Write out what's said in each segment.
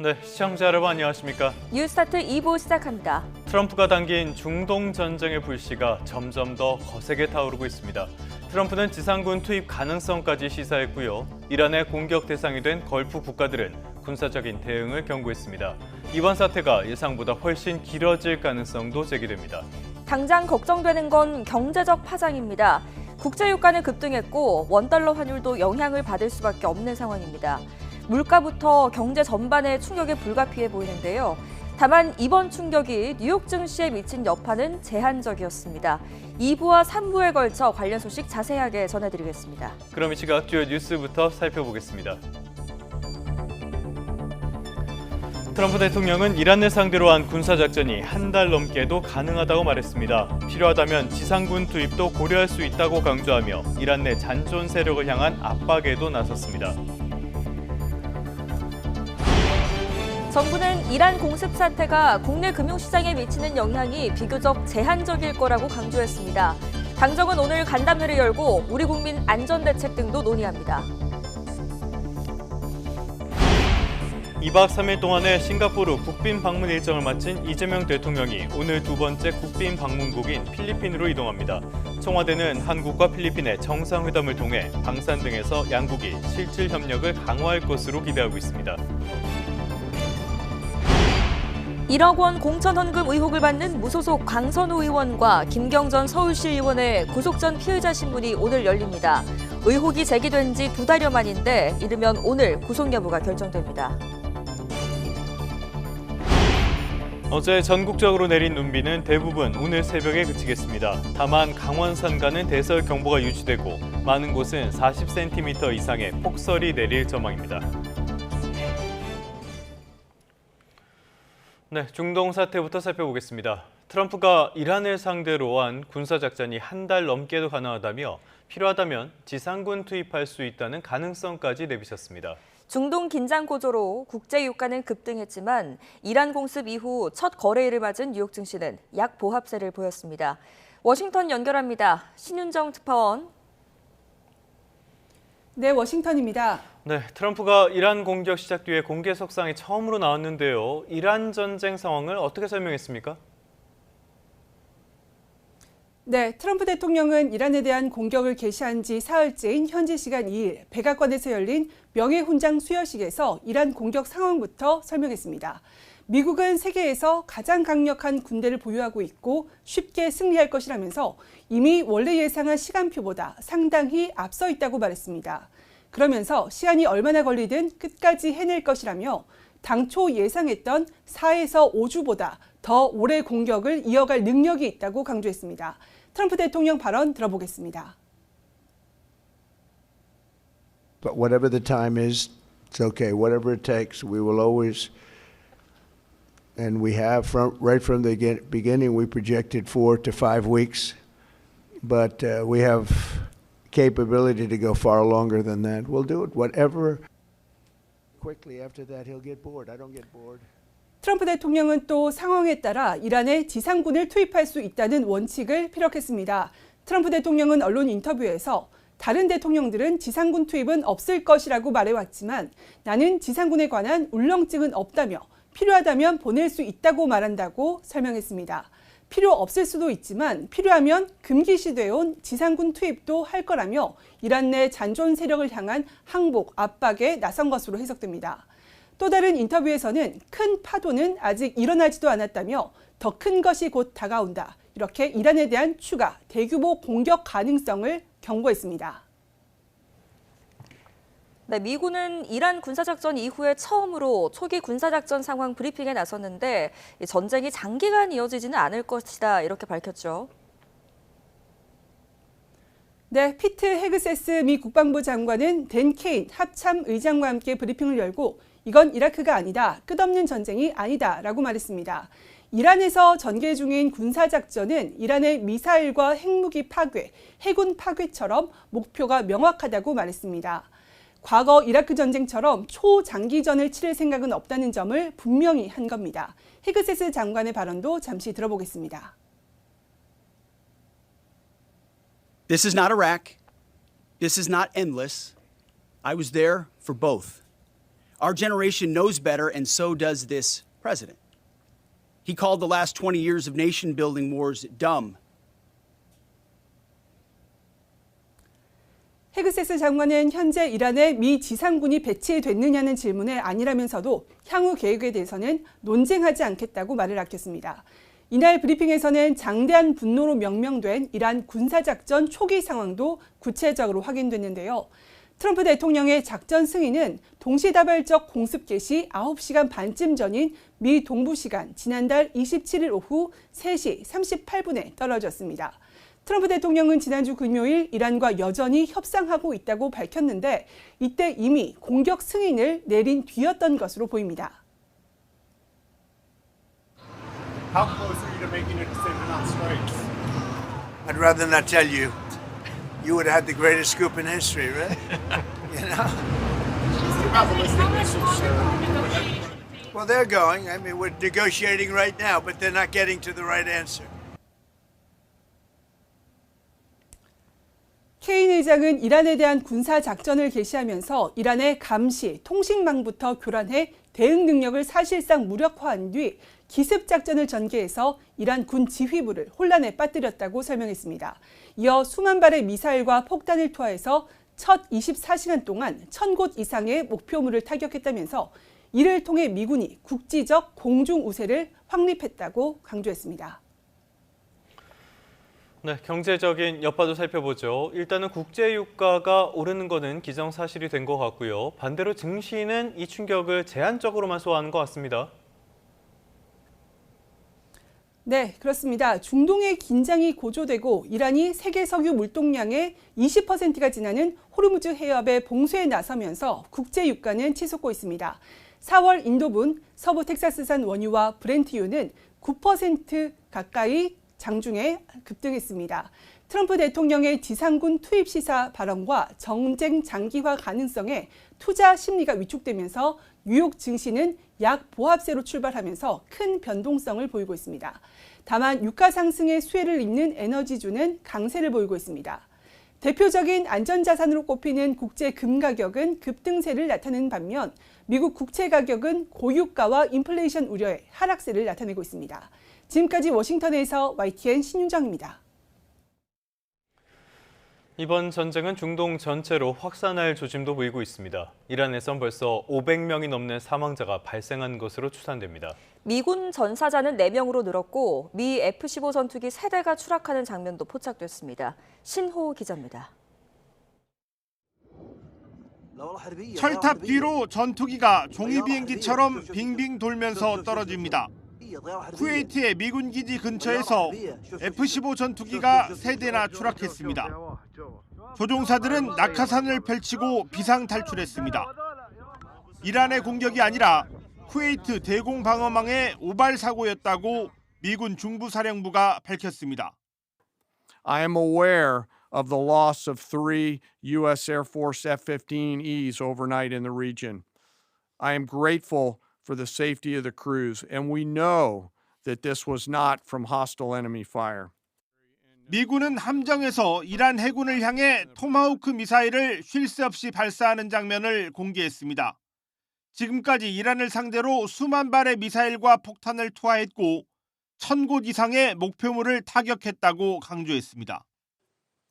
네, 시청자 여러분 안녕하십니까? 뉴스타트 2부 시작합니다. 트럼프가 당긴 중동 전쟁의 불씨가 점점 더 거세게 타오르고 있습니다. 트럼프는 지상군 투입 가능성까지 시사했고요. 이란의 공격 대상이 된 걸프 국가들은 군사적인 대응을 경고했습니다. 이번 사태가 예상보다 훨씬 길어질 가능성도 제기됩니다. 당장 걱정되는 건 경제적 파장입니다. 국제유가는 급등했고 원달러 환율도 영향을 받을 수밖에 없는 상황입니다. 물가부터 경제 전반에 충격이 불가피해 보이는데요. 다만 이번 충격이 뉴욕 증시에 미친 여파는 제한적이었습니다. 2부와 3부에 걸쳐 관련 소식 자세하게 전해드리겠습니다. 그럼 이 시각 주요 뉴스부터 살펴보겠습니다. 트럼프 대통령은 이란을 상대로 한 군사작전이 한 달 넘게도 가능하다고 말했습니다. 필요하다면 지상군 투입도 고려할 수 있다고 강조하며 이란 내 잔존 세력을 향한 압박에도 나섰습니다. 정부는 이란 공습 사태가 국내 금융시장에 미치는 영향이 비교적 제한적일 거라고 강조했습니다. 당정은 오늘 간담회를 열고 우리 국민 안전대책 등도 논의합니다. 2박 3일 동안의 싱가포르 국빈 방문 일정을 마친 이재명 대통령이 오늘 두 번째 국빈 방문국인 필리핀으로 이동합니다. 청와대는 한국과 필리핀의 정상회담을 통해 방산 등에서 양국이 실질 협력을 강화할 것으로 기대하고 있습니다. 1억 원 공천 헌금 의혹을 받는 무소속 강선우 의원과 김경전 서울시 의원의 구속 전 피의자 신문이 오늘 열립니다. 의혹이 제기된 지 2달여 만인데 이르면 오늘 구속 여부가 결정됩니다. 어제 전국적으로 내린 눈비는 대부분 오늘 새벽에 그치겠습니다. 다만 강원 산간은 대설 경보가 유지되고 많은 곳은 40cm 이상의 폭설이 내릴 전망입니다. 네, 중동 사태부터 살펴보겠습니다. 트럼프가 이란을 상대로 한 군사작전이 한 달 넘게도 가능하다며 필요하다면 지상군 투입할 수 있다는 가능성까지 내비쳤습니다. 중동 긴장 고조로 국제유가는 급등했지만 이란 공습 이후 첫 거래일을 맞은 뉴욕 증시는 약보합세를 보였습니다. 워싱턴 연결합니다. 신윤정 특파원. 네, 워싱턴입니다. 네, 트럼프가 이란 공격 시작 뒤에 공개석상에 처음으로 나왔는데요. 이란 전쟁 상황을 어떻게 설명했습니까? 네, 트럼프 대통령은 이란에 대한 공격을 개시한 지 사흘째인 현지 시간 2일 백악관에서 열린 명예훈장 수여식에서 이란 공격 상황부터 설명했습니다. 미국은 세계에서 가장 강력한 군대를 보유하고 있고 쉽게 승리할 것이라면서 이미 원래 예상한 시간표보다 상당히 앞서 있다고 말했습니다. 그러면서 시간이 얼마나 걸리든 끝까지 해낼 것이라며 당초 예상했던 4에서 5주보다 더 오래 공격을 이어갈 능력이 있다고 강조했습니다. 트럼프 대통령 발언 들어보겠습니다. But whatever the time is, it's okay. Whatever it takes, we will always, and we have right from the beginning, we projected 4 to 5 weeks, but we have capability to go far longer than that. We'll do it. Whatever. Quickly after that, he'll get bored. I don't get bored. 트럼프 대통령은 또 상황에 따라 이란에 지상군을 투입할 수 있다는 원칙을 피력했습니다. 트럼프 대통령은 언론 인터뷰에서 다른 대통령들은 지상군 투입은 없을 것이라고 말해왔지만 나는 지상군에 관한 울렁증은 없다며 필요하다면 보낼 수 있다고 말한다고 설명했습니다. 필요 없을 수도 있지만 필요하면 금기시되어 온 지상군 투입도 할 거라며 이란 내 잔존 세력을 향한 항복, 압박에 나선 것으로 해석됩니다. 또 다른 인터뷰에서는 큰 파도는 아직 일어나지도 않았다며 더 큰 것이 곧 다가온다. 이렇게 이란에 대한 추가 대규모 공격 가능성을 경고했습니다. 네, 미군은 이란 군사작전 이후에 처음으로 초기 군사작전 상황 브리핑에 나섰는데 전쟁이 장기간 이어지지는 않을 것이다 이렇게 밝혔죠. 네, 피트 헤그세스 미 국방부 장관은 댄 케인 합참 의장과 함께 브리핑을 열고 이건 이라크가 아니다, 끝없는 전쟁이 아니다라고 말했습니다. 이란에서 전개 중인 군사작전은 이란의 미사일과 핵무기 파괴, 해군 파괴처럼 목표가 명확하다고 말했습니다. 과거 이라크 전쟁처럼 초장기전을 치를 생각은 없다는 점을 분명히 한 겁니다. 헤그세스 장관의 발언도 잠시 들어보겠습니다. This is not Iraq. This is not endless. I was there for both. Our generation knows better, and so does this president. He called the last 20 years of nation-building wars dumb. 헤그세스 장관은 현재 이란에 미 지상군이 배치됐느냐는 질문에 아니라면서도 향후 계획에 대해서는 논쟁하지 않겠다고 말을 아꼈습니다. 이날 브리핑에서는 장대한 분노로 명명된 이란 군사작전 초기 상황도 구체적으로 확인됐는데요. 트럼프 대통령의 작전 승인은 동시다발적 공습 개시 9시간 반쯤 전인 미 동부 시간 지난달 27일 오후 3시 38분에 떨어졌습니다. 트럼프 대통령은 지난주 금요일 이란과 여전히 협상하고 있다고 밝혔는데 이때 이미 공격 승인을 내린 뒤였던 것으로 보입니다. How close are you to making a decision on strikes? I'd rather not tell you. You would have had the greatest scoop in history, right? You know? About the ballistic missiles, sir. Well, they're going. I mean, we're negotiating right now, but they're not getting to the right answer. 케인 의장은 이란에 대한 군사 작전을 개시하면서 이란의 감시, 통신망부터 교란해 대응 능력을 사실상 무력화한 뒤 기습 작전을 전개해서 이란 군 지휘부를 혼란에 빠뜨렸다고 설명했습니다. 이어 수만 발의 미사일과 폭탄을 투하해서 첫 24시간 동안 1000곳 이상의 목표물을 타격했다면서 이를 통해 미군이 국지적 공중 우세를 확립했다고 강조했습니다. 네, 경제적인 여파도 살펴보죠. 일단은 국제 유가가 오르는 것은 기정사실이 된 것 같고요. 반대로 증시는 이 충격을 제한적으로만 소화하는 것 같습니다. 네, 그렇습니다. 중동의 긴장이 고조되고 이란이 세계 석유 물동량의 20%가 지나는 호르무즈 해협의 봉쇄에 나서면서 국제 유가는 치솟고 있습니다. 4월 인도분 서부 텍사스산 원유와 브렌트유는 9% 가까이 장중에 급등했습니다. 트럼프 대통령의 지상군 투입 시사 발언과 전쟁 장기화 가능성에 투자 심리가 위축되면서 뉴욕 증시는 약 보합세로 출발하면서 큰 변동성을 보이고 있습니다. 다만 유가 상승의 수혜를 잇는 에너지주는 강세를 보이고 있습니다. 대표적인 안전자산으로 꼽히는 국제 금 가격은 급등세를 나타내는 반면 미국 국채 가격은 고유가와 인플레이션 우려에 하락세를 나타내고 있습니다. 지금까지 워싱턴에서 YTN 신윤정입니다. 이번 전쟁은 중동 전체로 확산할 조짐도 보이고 있습니다. 이란에선 벌써 500명이 넘는 사망자가 발생한 것으로 추산됩니다. 미군 전사자는 4명으로 늘었고 미 F-15 전투기 3대가 추락하는 장면도 포착됐습니다. 신호 기자입니다. 철탑 뒤로 전투기가 종이 비행기처럼 빙빙 돌면서 떨어집니다. 쿠웨이트의 미군 기지 근처에서 F-15 전투기가 3대나 추락했습니다. 조종사들은 낙하산을 펼치고 비상 탈출했습니다. 이란의 공격이 아니라 쿠웨이트 대공방어망의 오발 사고였다고 미군 중부사령부가 밝혔습니다. I am aware of the loss of 3 U.S. Air Force F-15Es overnight in the region. I am grateful for the safety of the crews, and we know that this was not from hostile enemy fire. 미군은 함정에서 이란 해군을 향해 토마호크 미사일을 쉴 새 없이 발사하는 장면을 공개했습니다. 지금까지 이란을 상대로 수만 발의 미사일과 폭탄을 투하했고 1000곳 이상의 목표물을 타격했다고 강조했습니다.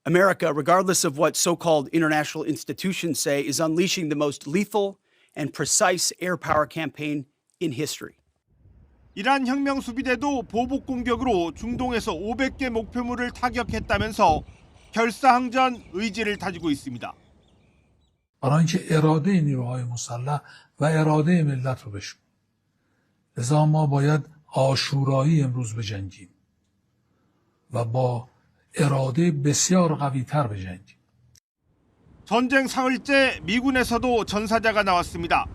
America, regardless of what so-called international institutions say, is unleashing the most lethal and precise air power campaign in history. 이란 혁명 수비대도 보복 공격으로 중동에서 500개 목표물을 타격했다면서 결사항전 의지를 다지고 있습니다. برای اینکه اراده نیروهای مسلح و اراده ملت رو بشکنیم. لذا ما باید آشورایی امروز بجنگیم و با اراده بسیار قوی‌تر بجنگیم. 전쟁 사흘째 미군에서도 전사자가 나왔습니다.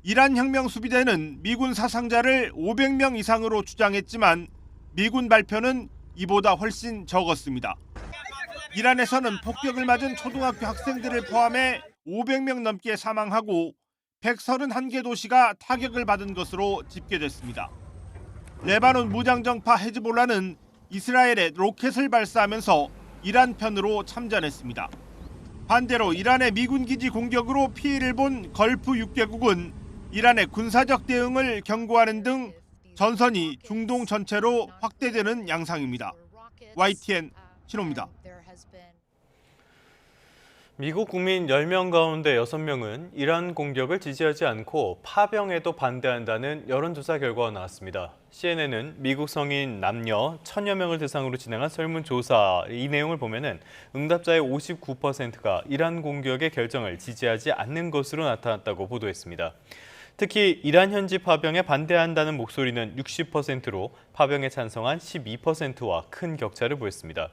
이란 혁명 수비대는 미군 사상자를 500명 이상으로 주장했지만 미군 발표는 이보다 훨씬 적었습니다. 이란에서는 폭격을 맞은 초등학교 학생들을 포함해 500명 넘게 사망하고 131개 도시가 타격을 받은 것으로 집계됐습니다. 레바논 무장정파 헤즈볼라는 이스라엘에 로켓을 발사하면서 이란 편으로 참전했습니다. 반대로 이란의 미군 기지 공격으로 피해를 본 걸프 6개국은 이란의 군사적 대응을 경고하는 등 전선이 중동 전체로 확대되는 양상입니다. YTN 신호입니다. 미국 국민 10명 가운데 6명은 이란 공격을 지지하지 않고 파병에도 반대한다는 여론조사 결과가 나왔습니다. CNN은 미국 성인 남녀 1000여 명을 대상으로 진행한 설문조사 이 내용을 보면은 응답자의 59%가 이란 공격의 결정을 지지하지 않는 것으로 나타났다고 보도했습니다. 특히 이란 현지 파병에 반대한다는 목소리는 60%로 파병에 찬성한 12%와 큰 격차를 보였습니다.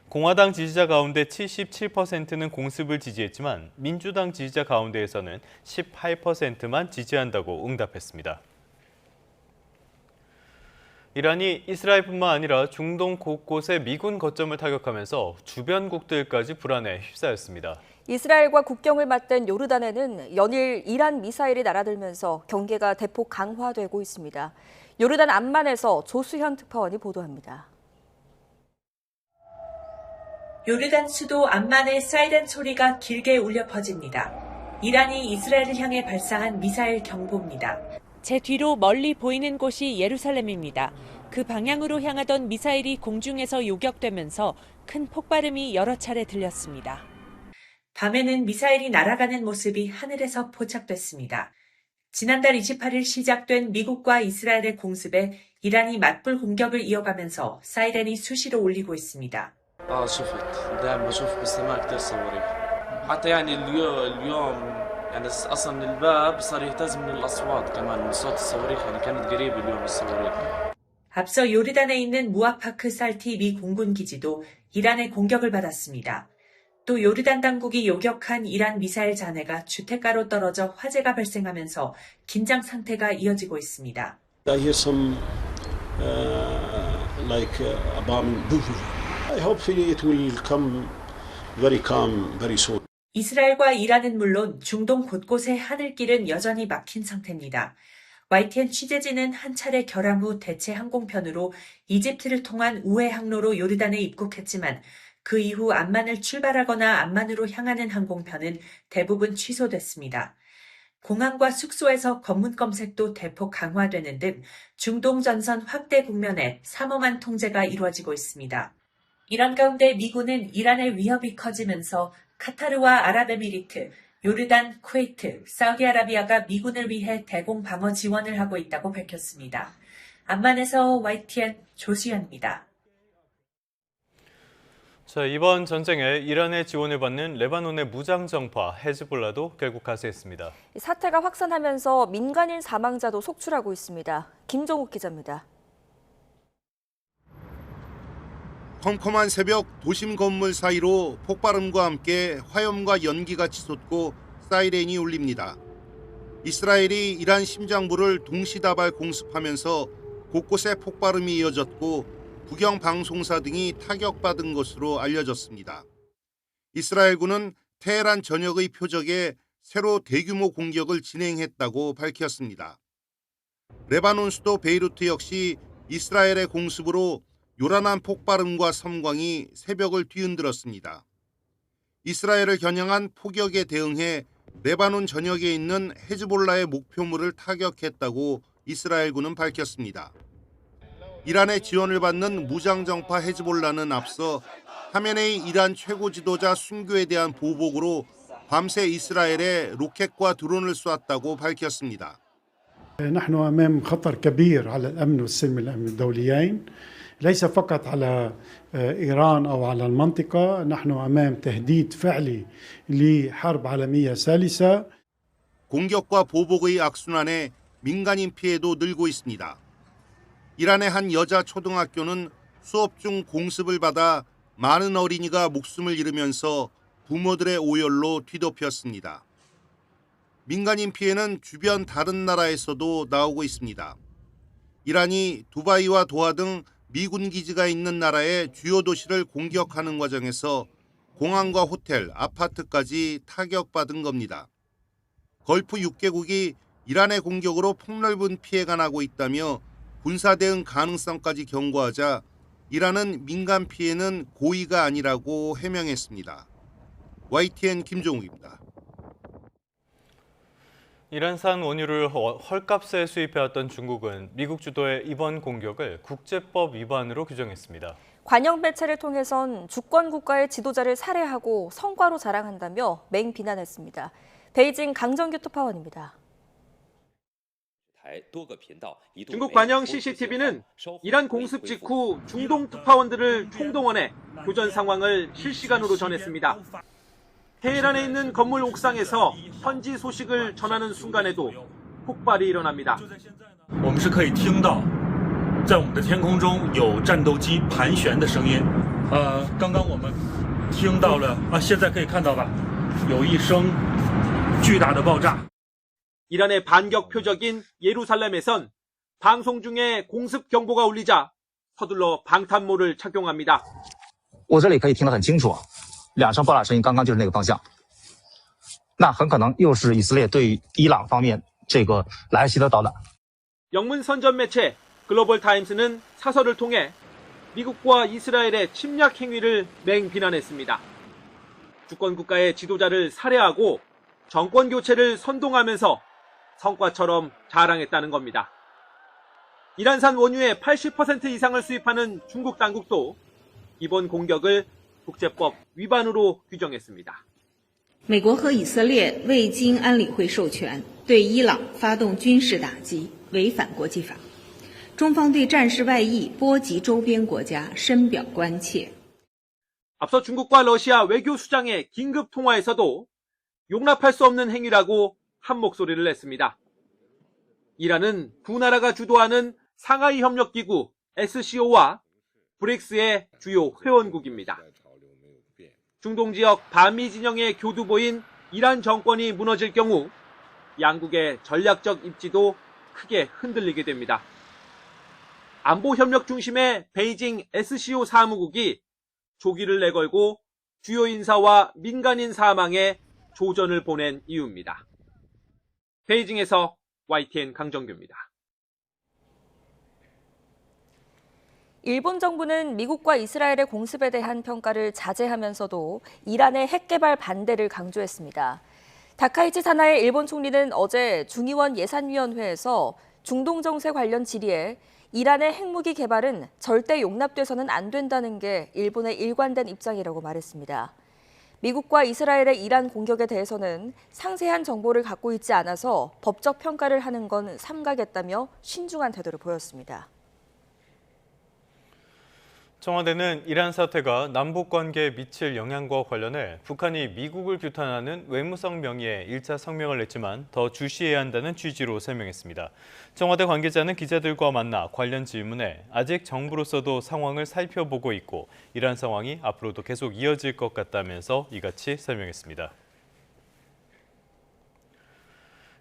공화당 지지자 가운데 77%는 공습을 지지했지만 민주당 지지자 가운데에서는 18%만 지지한다고 응답했습니다. 이란이 이스라엘뿐만 아니라 중동 곳곳에 미군 거점을 타격하면서 주변국들까지 불안에 휩싸였습니다. 이스라엘과 국경을 맞댄 요르단에는 연일 이란 미사일이 날아들면서 경계가 대폭 강화되고 있습니다. 요르단 암만에서 조수현 특파원이 보도합니다. 요르단 수도 암만의 사이렌 소리가 길게 울려 퍼집니다. 이란이 이스라엘을 향해 발사한 미사일 경보입니다. 제 뒤로 멀리 보이는 곳이 예루살렘입니다. 그 방향으로 향하던 미사일이 공중에서 요격되면서 큰 폭발음이 여러 차례 들렸습니다. 밤에는 미사일이 날아가는 모습이 하늘에서 포착됐습니다. 지난달 28일 시작된 미국과 이스라엘의 공습에 이란이 맞불 공격을 이어가면서 사이렌이 수시로 울리고 있습니다. شفت دائما بشوف بالسماء كثير صواريخ حتى يعني اليوم يعني اصلا الباب صار يهتز من الاصوات كمان من صوت الصواريخ يعني كانت قريبه اليوم الصواريخ. 앞서 요르단에 있는 무아파크 살티 미 공군 기지도 이란의 공격을 받았습니다. 또 요르단 당국이 요격한 이란 미사일 잔해가 주택가로 떨어져 화재가 발생하면서 긴장 상태가 이어지고 있습니다. I hear some like a bomb. Hopefully it will come very calm very soon. 이스라엘과 이란은 물론 중동 곳곳의 하늘길은 여전히 막힌 상태입니다. YTN 취재진은 한 차례 결함 후 대체 항공편으로 이집트를 통한 우회 항로로 요르단에 입국했지만 그 이후 암만을 출발하거나 암만으로 향하는 항공편은 대부분 취소됐습니다. 공항과 숙소에서 검문 검색도 대폭 강화되는 등 중동 전선 확대 국면에 삼엄한 통제가 이루어지고 있습니다. 이런 가운데 미군은 이란의 위협이 커지면서 카타르와 아랍에미리트, 요르단, 쿠웨이트, 사우디아라비아가 미군을 위해 대공 방어 지원을 하고 있다고 밝혔습니다. 암만에서 YTN 조수연입니다. 자, 이번 전쟁에 이란의 지원을 받는 레바논의 무장정파 헤즈볼라도 결국 가세했습니다. 사태가 확산하면서 민간인 사망자도 속출하고 있습니다. 김정욱 기자입니다. 컴컴한 새벽 도심 건물 사이로 폭발음과 함께 화염과 연기가 치솟고 사이렌이 울립니다. 이스라엘이 이란 심장부를 동시다발 공습하면서 곳곳에 폭발음이 이어졌고 국영 방송사 등이 타격받은 것으로 알려졌습니다. 이스라엘군은 테헤란 전역의 표적에 새로 대규모 공격을 진행했다고 밝혔습니다. 레바논 수도 베이루트 역시 이스라엘의 공습으로 요란한 폭발음과 섬광이 새벽을 뒤흔들었습니다. 이스라엘을 겨냥한 포격에 대응해 레바논 전역에 있는 헤즈볼라의 목표물을 타격했다고 이스라엘군은 밝혔습니다. 이란의 지원을 받는 무장정파 헤즈볼라는 앞서 하메네이 이란 최고 지도자 순교에 대한 보복으로 밤새 이스라엘에 로켓과 드론을 쏘았다고 밝혔습니다. نحن أمام خطر كبير على الأمن والسلم الدوليين ليس فقط على إيران أو على المنطقة نحن أمام تهديد فعلي لحرب عالمية ثالثة. 공격과 보복의 악순환에 민간인 피해도 늘고 있습니다. 이란의 한 여자 초등학교는 수업 중 공습을 받아 많은 어린이가 목숨을 잃으면서 부모들의 오열로 뒤덮였습니다. 민간인 피해는 주변 다른 나라에서도 나오고 있습니다. 이란이 두바이와 도하 등 미군 기지가 있는 나라의 주요 도시를 공격하는 과정에서 공항과 호텔, 아파트까지 타격받은 겁니다. 걸프 6개국이 이란의 공격으로 폭넓은 피해가 나고 있다며 군사 대응 가능성까지 경고하자 이란은 민간 피해는 고의가 아니라고 해명했습니다. YTN 김종욱입니다. 이란산 원유를 헐값에 수입해왔던 중국은 미국 주도의 이번 공격을 국제법 위반으로 규정했습니다. 관영 매체를 통해선 주권 국가의 지도자를 살해하고 성과로 자랑한다며 맹비난했습니다. 베이징 강정규 특파원입니다. 중국 관영 CCTV는 이란 공습 직후 중동 특파원들을 총동원해 교전 상황을 실시간으로 전했습니다. 테헤란에 있는 건물 옥상에서 현지 소식을 전하는 순간에도 폭발이 일어납니다. 我们是可以听到在我们的天空中有战斗机盘旋的声音。刚刚我们听到了现在可以看到吧，有一声巨大的爆炸。 이란의 반격 표적인 예루살렘에선 방송 중에 공습 경보가 울리자 서둘러 방탄모를 착용합니다. 我这里可以听得很清楚，2声爆炸声音刚刚就是那个方向，那很可能又是以色列对伊朗方面这个来袭的导弹。 영문 선전 매체 글로벌 타임스는 사설을 통해 미국과 이스라엘의 침략 행위를 맹비난했습니다. 주권 국가의 지도자를 살해하고 정권 교체를 선동하면서 성과처럼 자랑했다는 겁니다. 이란산 원유의 80% 이상을 수입하는 중국 당국도 이번 공격을 국제법 위반으로 규정했습니다. 美国和以色列未经安理会授权对伊朗发动军事打击，违反国际法。中方对战事外溢波及周边国家深表关切。 앞서 중국과 러시아 외교수장의 긴급 통화에서도 용납할 수 없는 행위라고 한 목소리를 냈습니다. 이란은 두 나라가 주도하는 상하이 협력기구 SCO와 브릭스의 주요 회원국입니다. 중동 지역 반미 진영의 교두보인 이란 정권이 무너질 경우 양국의 전략적 입지도 크게 흔들리게 됩니다. 안보 협력 중심의 베이징 SCO 사무국이 조기를 내걸고 주요 인사와 민간인 사망에 조전을 보낸 이유입니다. 베이징에서 YTN 강정규입니다. 일본 정부는 미국과 이스라엘의 공습에 대한 평가를 자제하면서도 이란의 핵 개발 반대를 강조했습니다. 다카이치 사나의 일본 총리는 어제 중의원 예산위원회에서 중동 정세 관련 질의에 이란의 핵무기 개발은 절대 용납돼서는 안 된다는 게 일본의 일관된 입장이라고 말했습니다. 미국과 이스라엘의 이란 공격에 대해서는 상세한 정보를 갖고 있지 않아서 법적 평가를 하는 건 삼가겠다며 신중한 태도를 보였습니다. 청와대는 이란 사태가 남북 관계에 미칠 영향과 관련해 북한이 미국을 규탄하는 외무성 명의의 1차 성명을 냈지만 더 주시해야 한다는 취지로 설명했습니다. 청와대 관계자는 기자들과 만나 관련 질문에 아직 정부로서도 상황을 살펴보고 있고 이란 상황이 앞으로도 계속 이어질 것 같다면서 이같이 설명했습니다.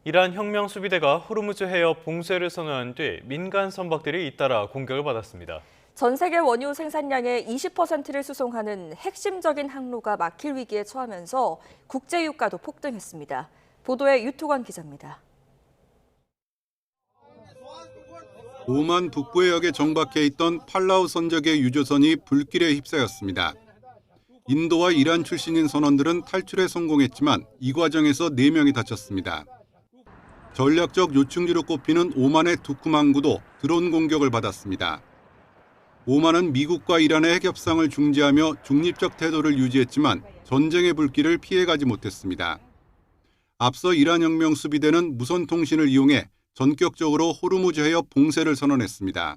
이란 혁명수비대가 호르무즈 해협 봉쇄를 선언한 뒤 민간 선박들이 잇따라 공격을 받았습니다. 전 세계 원유 생산량의 20%를 수송하는 핵심적인 항로가 막힐 위기에 처하면서 국제 유가도 폭등했습니다. 보도에 유토건 기자입니다. 오만 북부 해역에 정박해 있던 팔라우 선적의 유조선이 불길에 휩싸였습니다. 인도와 이란 출신인 선원들은 탈출에 성공했지만 이 과정에서 4명이 다쳤습니다. 전략적 요충지로 꼽히는 오만의 두쿰 항구도 드론 공격을 받았습니다. 오만은 미국과 이란의 핵 협상을 중지하며 중립적 태도를 유지했지만 전쟁의 불길을 피해가지 못했습니다. 앞서 이란 혁명 수비대는 무선 통신을 이용해 전격적으로 호르무즈 해협 봉쇄를 선언했습니다.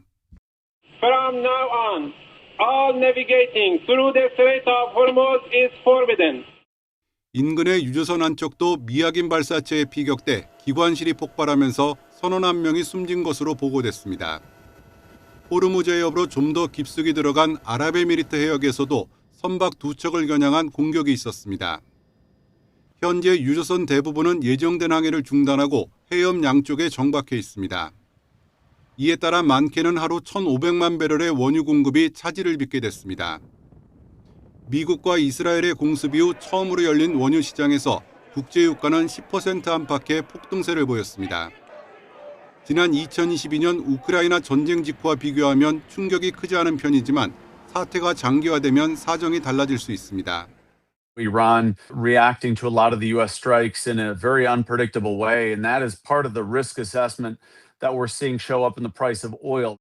From now on, all navigating through the Strait of Hormuz is forbidden. 인근의 유조선 한쪽도 미확인 발사체에 피격돼 기관실이 폭발하면서 선원 1명이 숨진 것으로 보고됐습니다. 호르무즈 해협으로 좀 더 깊숙이 들어간 아랍에미리트 해역에서도 선박 2척을 겨냥한 공격이 있었습니다. 현재 유조선 대부분은 예정된 항해를 중단하고 해협 양쪽에 정박해 있습니다. 이에 따라 많게는 하루 1,500만 배럴의 원유 공급이 차질을 빚게 됐습니다. 미국과 이스라엘의 공습 이후 처음으로 열린 원유 시장에서 국제유가는 10% 안팎의 폭등세를 보였습니다. 지난 2022년 우크라이나 전쟁 직후와 비교하면 충격이 크지 않은 편이지만 사태가 장기화되면 사정이 달라질 수 있습니다. Iran reacting to a lot of the U.S. strikes in a very unpredictable way, and that is part of the risk assessment that we're seeing show up in the price of oil.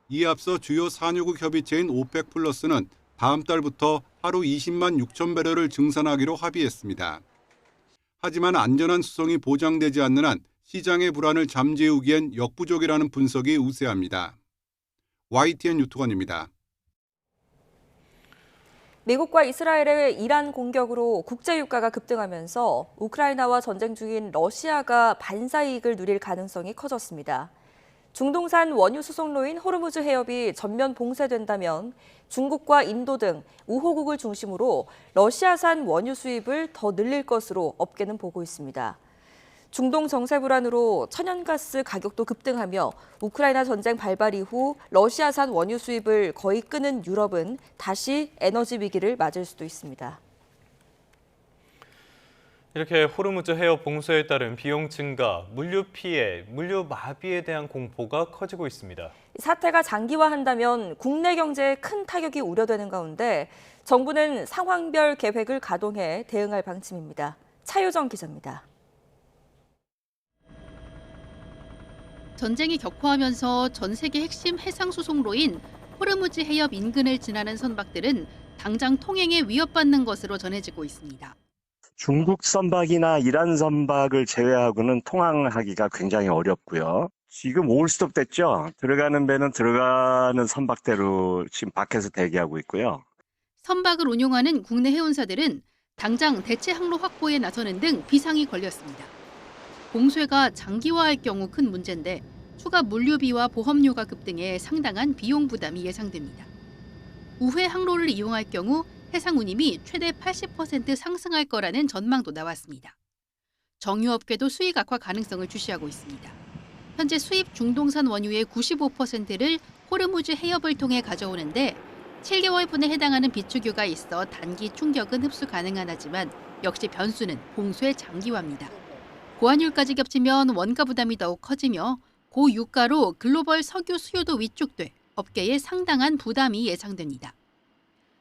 이에 앞서 주요 산유국 협의체인 오펙 플러스는 다음 달부터 하루 20만 6천 배럴을 증산하기로 합의했습니다. 하지만 안전한 수송이 보장되지 않는 한 시장의 불안을 잠재우기엔 역부족이라는 분석이 우세합니다. YTN 유튜건입니다. 미국과 이스라엘의 이란 공격으로 국제 유가가 급등하면서 우크라이나와 전쟁 중인 러시아가 반사이익을 누릴 가능성이 커졌습니다. 중동산 원유 수송로인 호르무즈 해협이 전면 봉쇄된다면 중국과 인도 등 우호국을 중심으로 러시아산 원유 수입을 더 늘릴 것으로 업계는 보고 있습니다. 중동 정세 불안으로 천연가스 가격도 급등하며 우크라이나 전쟁 발발 이후 러시아산 원유 수입을 거의 끊은 유럽은 다시 에너지 위기를 맞을 수도 있습니다. 이렇게 호르무즈 해협 봉쇄에 따른 비용 증가, 물류 피해, 물류 마비에 대한 공포가 커지고 있습니다. 사태가 장기화한다면 국내 경제에 큰 타격이 우려되는 가운데 정부는 상황별 계획을 가동해 대응할 방침입니다. 차유정 기자입니다. 전쟁이 격화하면서 전 세계 핵심 해상 수송로인 호르무즈 해협 인근을 지나는 선박들은 당장 통행에 위협받는 것으로 전해지고 있습니다. 중국 선박이나 이란 선박을 제외하고는 통항하기가 굉장히 어렵고요. 지금 올스톱 됐죠. 들어가는 배는 들어가는 선박대로 지금 밖에서 대기하고 있고요. 선박을 운용하는 국내 해운사들은 당장 대체 항로 확보에 나서는 등 비상이 걸렸습니다. 봉쇄가 장기화할 경우 큰 문제인데 추가 물류비와 보험료가 급등해 상당한 비용 부담이 예상됩니다. 우회 항로를 이용할 경우 해상 운임이 최대 80% 상승할 거라는 전망도 나왔습니다. 정유업계도 수익 악화 가능성을 주시하고 있습니다. 현재 수입 중동산 원유의 95%를 호르무즈 해협을 통해 가져오는데 7개월분에 해당하는 비축유가 있어 단기 충격은 흡수 가능한 하지만 역시 변수는 봉쇄 장기화입니다. 고환율까지 겹치면 원가 부담이 더욱 커지며 고유가로 글로벌 석유 수요도 위축돼 업계에 상당한 부담이 예상됩니다.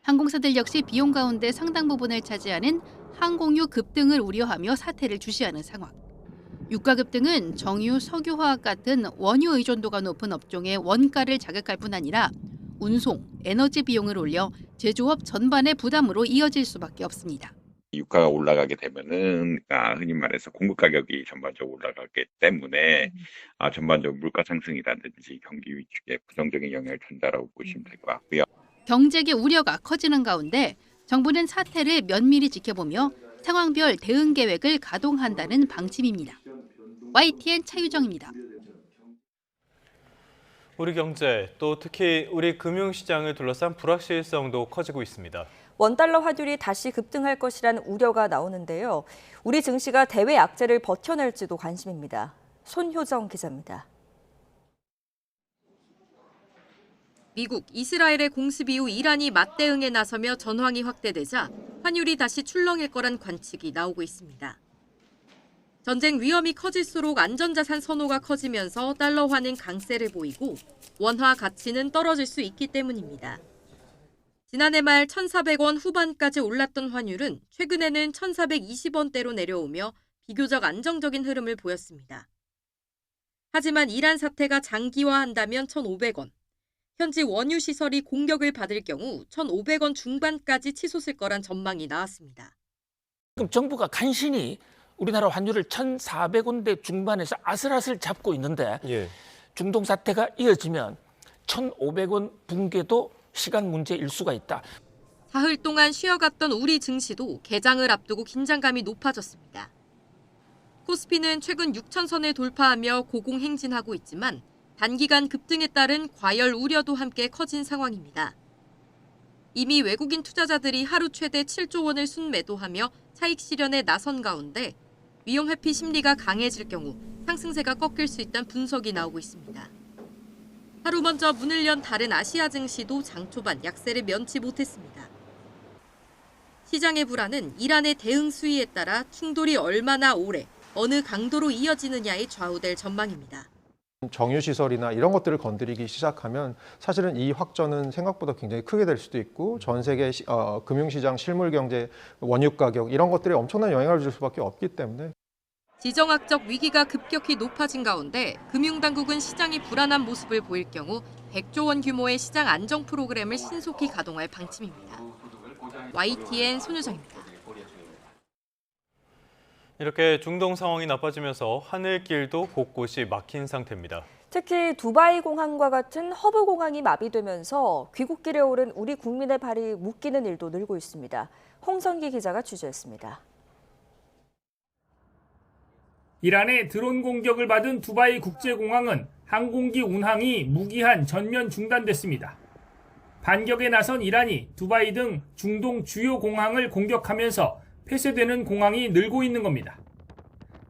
항공사들 역시 비용 가운데 상당 부분을 차지하는 항공유 급등을 우려하며 사태를 주시하는 상황. 유가 급등은 정유, 석유화학 같은 원유 의존도가 높은 업종의 원가를 자극할 뿐 아니라 운송, 에너지 비용을 올려 제조업 전반의 부담으로 이어질 수밖에 없습니다. 유가가 올라가게 되면은 흔히 말해서 공급 가격이 전반적으로 올라가기 때문에 전반적으로 물가 상승이라든지 경기 위축에 부정적인 영향을 준다라고 보시면 될 것 같고요. 경제계 우려가 커지는 가운데 정부는 사태를 면밀히 지켜보며 상황별 대응 계획을 가동한다는 방침입니다. YTN 차유정입니다. 우리 경제, 또 특히 우리 금융시장을 둘러싼 불확실성도 커지고 있습니다. 원달러 환율이 다시 급등할 것이라는 우려가 나오는데요. 우리 증시가 대외 악재를 버텨낼지도 관심입니다. 손효정 기자입니다. 미국, 이스라엘의 공습 이후 이란이 맞대응에 나서며 전황이 확대되자 환율이 다시 출렁일 거란 관측이 나오고 있습니다. 전쟁 위험이 커질수록 안전자산 선호가 커지면서 달러화는 강세를 보이고 원화 가치는 떨어질 수 있기 때문입니다. 지난해 말 1,400원 후반까지 올랐던 환율은 최근에는 1,420원대로 내려오며 비교적 안정적인 흐름을 보였습니다. 하지만 이란 사태가 장기화한다면 1,500원, 현지 원유 시설이 공격을 받을 경우 1,500원 중반까지 치솟을 거란 전망이 나왔습니다. 지금 정부가 간신히 우리나라 환율을 1,400원대 중반에서 아슬아슬 잡고 있는데 중동 사태가 이어지면 1,500원 붕괴도 시간 문제일 수가 있다. 사흘 동안 쉬어갔던 우리 증시도 개장을 앞두고 긴장감이 높아졌습니다. 코스피는 최근 6,000선을 돌파하며 고공행진하고 있지만 단기간 급등에 따른 과열 우려도 함께 커진 상황입니다. 이미 외국인 투자자들이 하루 최대 7조 원을 순매도하며 차익 실현에 나선 가운데 위험 회피 심리가 강해질 경우 상승세가 꺾일 수 있다는 분석이 나오고 있습니다. 하루 먼저 문을 연 다른 아시아 증시도 장 초반 약세를 면치 못했습니다. 시장의 불안은 이란의 대응 수위에 따라 충돌이 얼마나 오래, 어느 강도로 이어지느냐에 좌우될 전망입니다. 정유시설이나 이런 것들을 건드리기 시작하면 사실은 이 확전은 생각보다 굉장히 크게 될 수도 있고 전 세계 금융시장, 실물경제, 원유 가격 이런 것들에 엄청난 영향을 줄 수밖에 없기 때문에 지정학적 위기가 급격히 높아진 가운데 금융당국은 시장이 불안한 모습을 보일 경우 100조 원 규모의 시장 안정 프로그램을 신속히 가동할 방침입니다. YTN 손유정입니다. 이렇게 중동 상황이 나빠지면서 하늘길도 곳곳이 막힌 상태입니다. 특히 두바이 공항과 같은 허브 공항이 마비되면서 귀국길에 오른 우리 국민의 발이 묶이는 일도 늘고 있습니다. 홍성기 기자가 취재했습니다. 이란의 드론 공격을 받은 두바이 국제공항은 항공기 운항이 무기한 전면 중단됐습니다. 반격에 나선 이란이 두바이 등 중동 주요 공항을 공격하면서 폐쇄되는 공항이 늘고 있는 겁니다.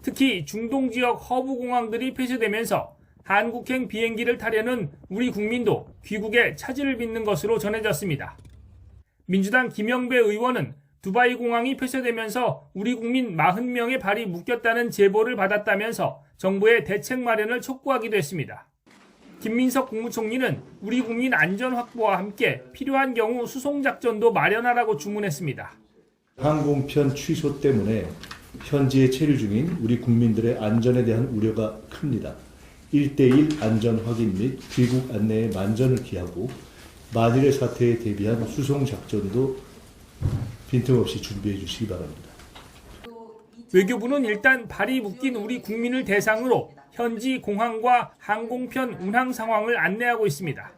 특히 중동 지역 허브 공항들이 폐쇄되면서 한국행 비행기를 타려는 우리 국민도 귀국에 차질을 빚는 것으로 전해졌습니다. 민주당 김영배 의원은 두바이 공항이 폐쇄되면서 우리 국민 40명의 발이 묶였다는 제보를 받았다면서 정부의 대책 마련을 촉구하기도 했습니다. 김민석 국무총리는 우리 국민 안전 확보와 함께 필요한 경우 수송작전도 마련하라고 주문했습니다. 항공편 취소 때문에 현지에 체류 중인 우리 국민들의 안전에 대한 우려가 큽니다. 1:1 안전 확인 및 귀국 안내에 만전을 기하고 만일의 사태에 대비한 수송작전도 빈틈없이 준비해 주시기 바랍니다. 외교부는 일단 발이 묶인 우리 국민을 대상으로 현지 공항과 항공편 운항 상황을 안내하고 있습니다.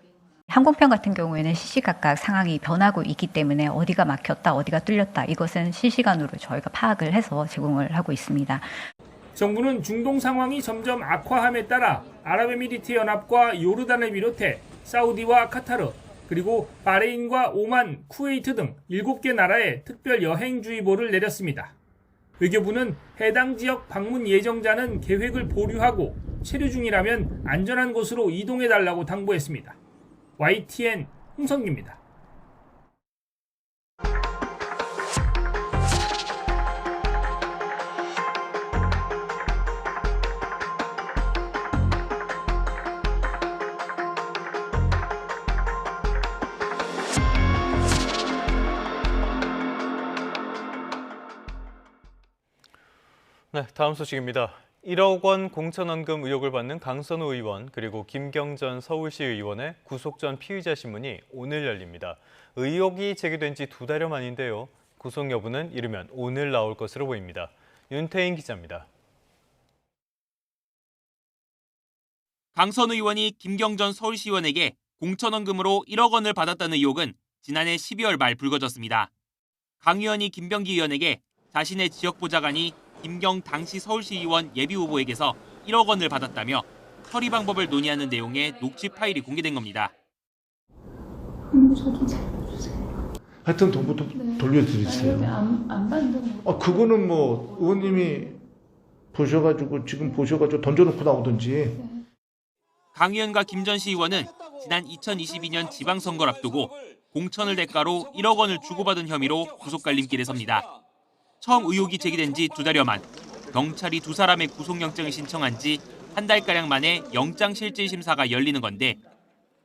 항공편 같은 경우에는 시시각각 상황이 변하고 있기 때문에 어디가 막혔다, 어디가 뚫렸다 이것은 실시간으로 저희가 파악을 해서 제공을 하고 있습니다. 정부는 중동 상황이 점점 악화함에 따라 아랍에미리트 연합과 요르단을 비롯해 사우디와 카타르, 그리고 바레인과 오만, 쿠웨이트 등 7개 나라에 특별 여행주의보를 내렸습니다. 외교부는 해당 지역 방문 예정자는 계획을 보류하고 체류 중이라면 안전한 곳으로 이동해달라고 당부했습니다. YTN 홍성기입니다. 네, 다음 소식입니다. 1억 원 공천원금 의혹을 받는 강선우 의원 그리고 김경전 서울시 의원의 구속 전 피의자 신문이 오늘 열립니다. 의혹이 제기된 지 2달여 만인데요. 구속 여부는 이르면 오늘 나올 것으로 보입니다. 윤태인 기자입니다. 강선우 의원이 김경전 서울시의원에게 공천원금으로 1억 원을 받았다는 의혹은 지난해 12월 말 불거졌습니다. 강 의원이 김병기 의원에게 자신의 지역 보좌관이 김경 당시 서울시의원 예비후보에게서 1억 원을 받았다며 처리 방법을 논의하는 내용의 녹취 파일이 공개된 겁니다. 저도 잘 모르세요. 하여튼 돈부터 돌려드리세요. 안 받는 거. 그거는 뭐 의원님이 보셔가지고 지금 보셔가지고 던져놓고 나오든지. 강 의원과 김 전 시의원은 지난 2022년 지방선거를 앞두고 공천을 대가로 1억 원을 주고받은 혐의로 구속갈림길에 섭니다. 처음 의혹이 제기된 지 2달여 만, 경찰이 2사람의 구속영장을 신청한 지 한 달가량 만에 영장실질심사가 열리는 건데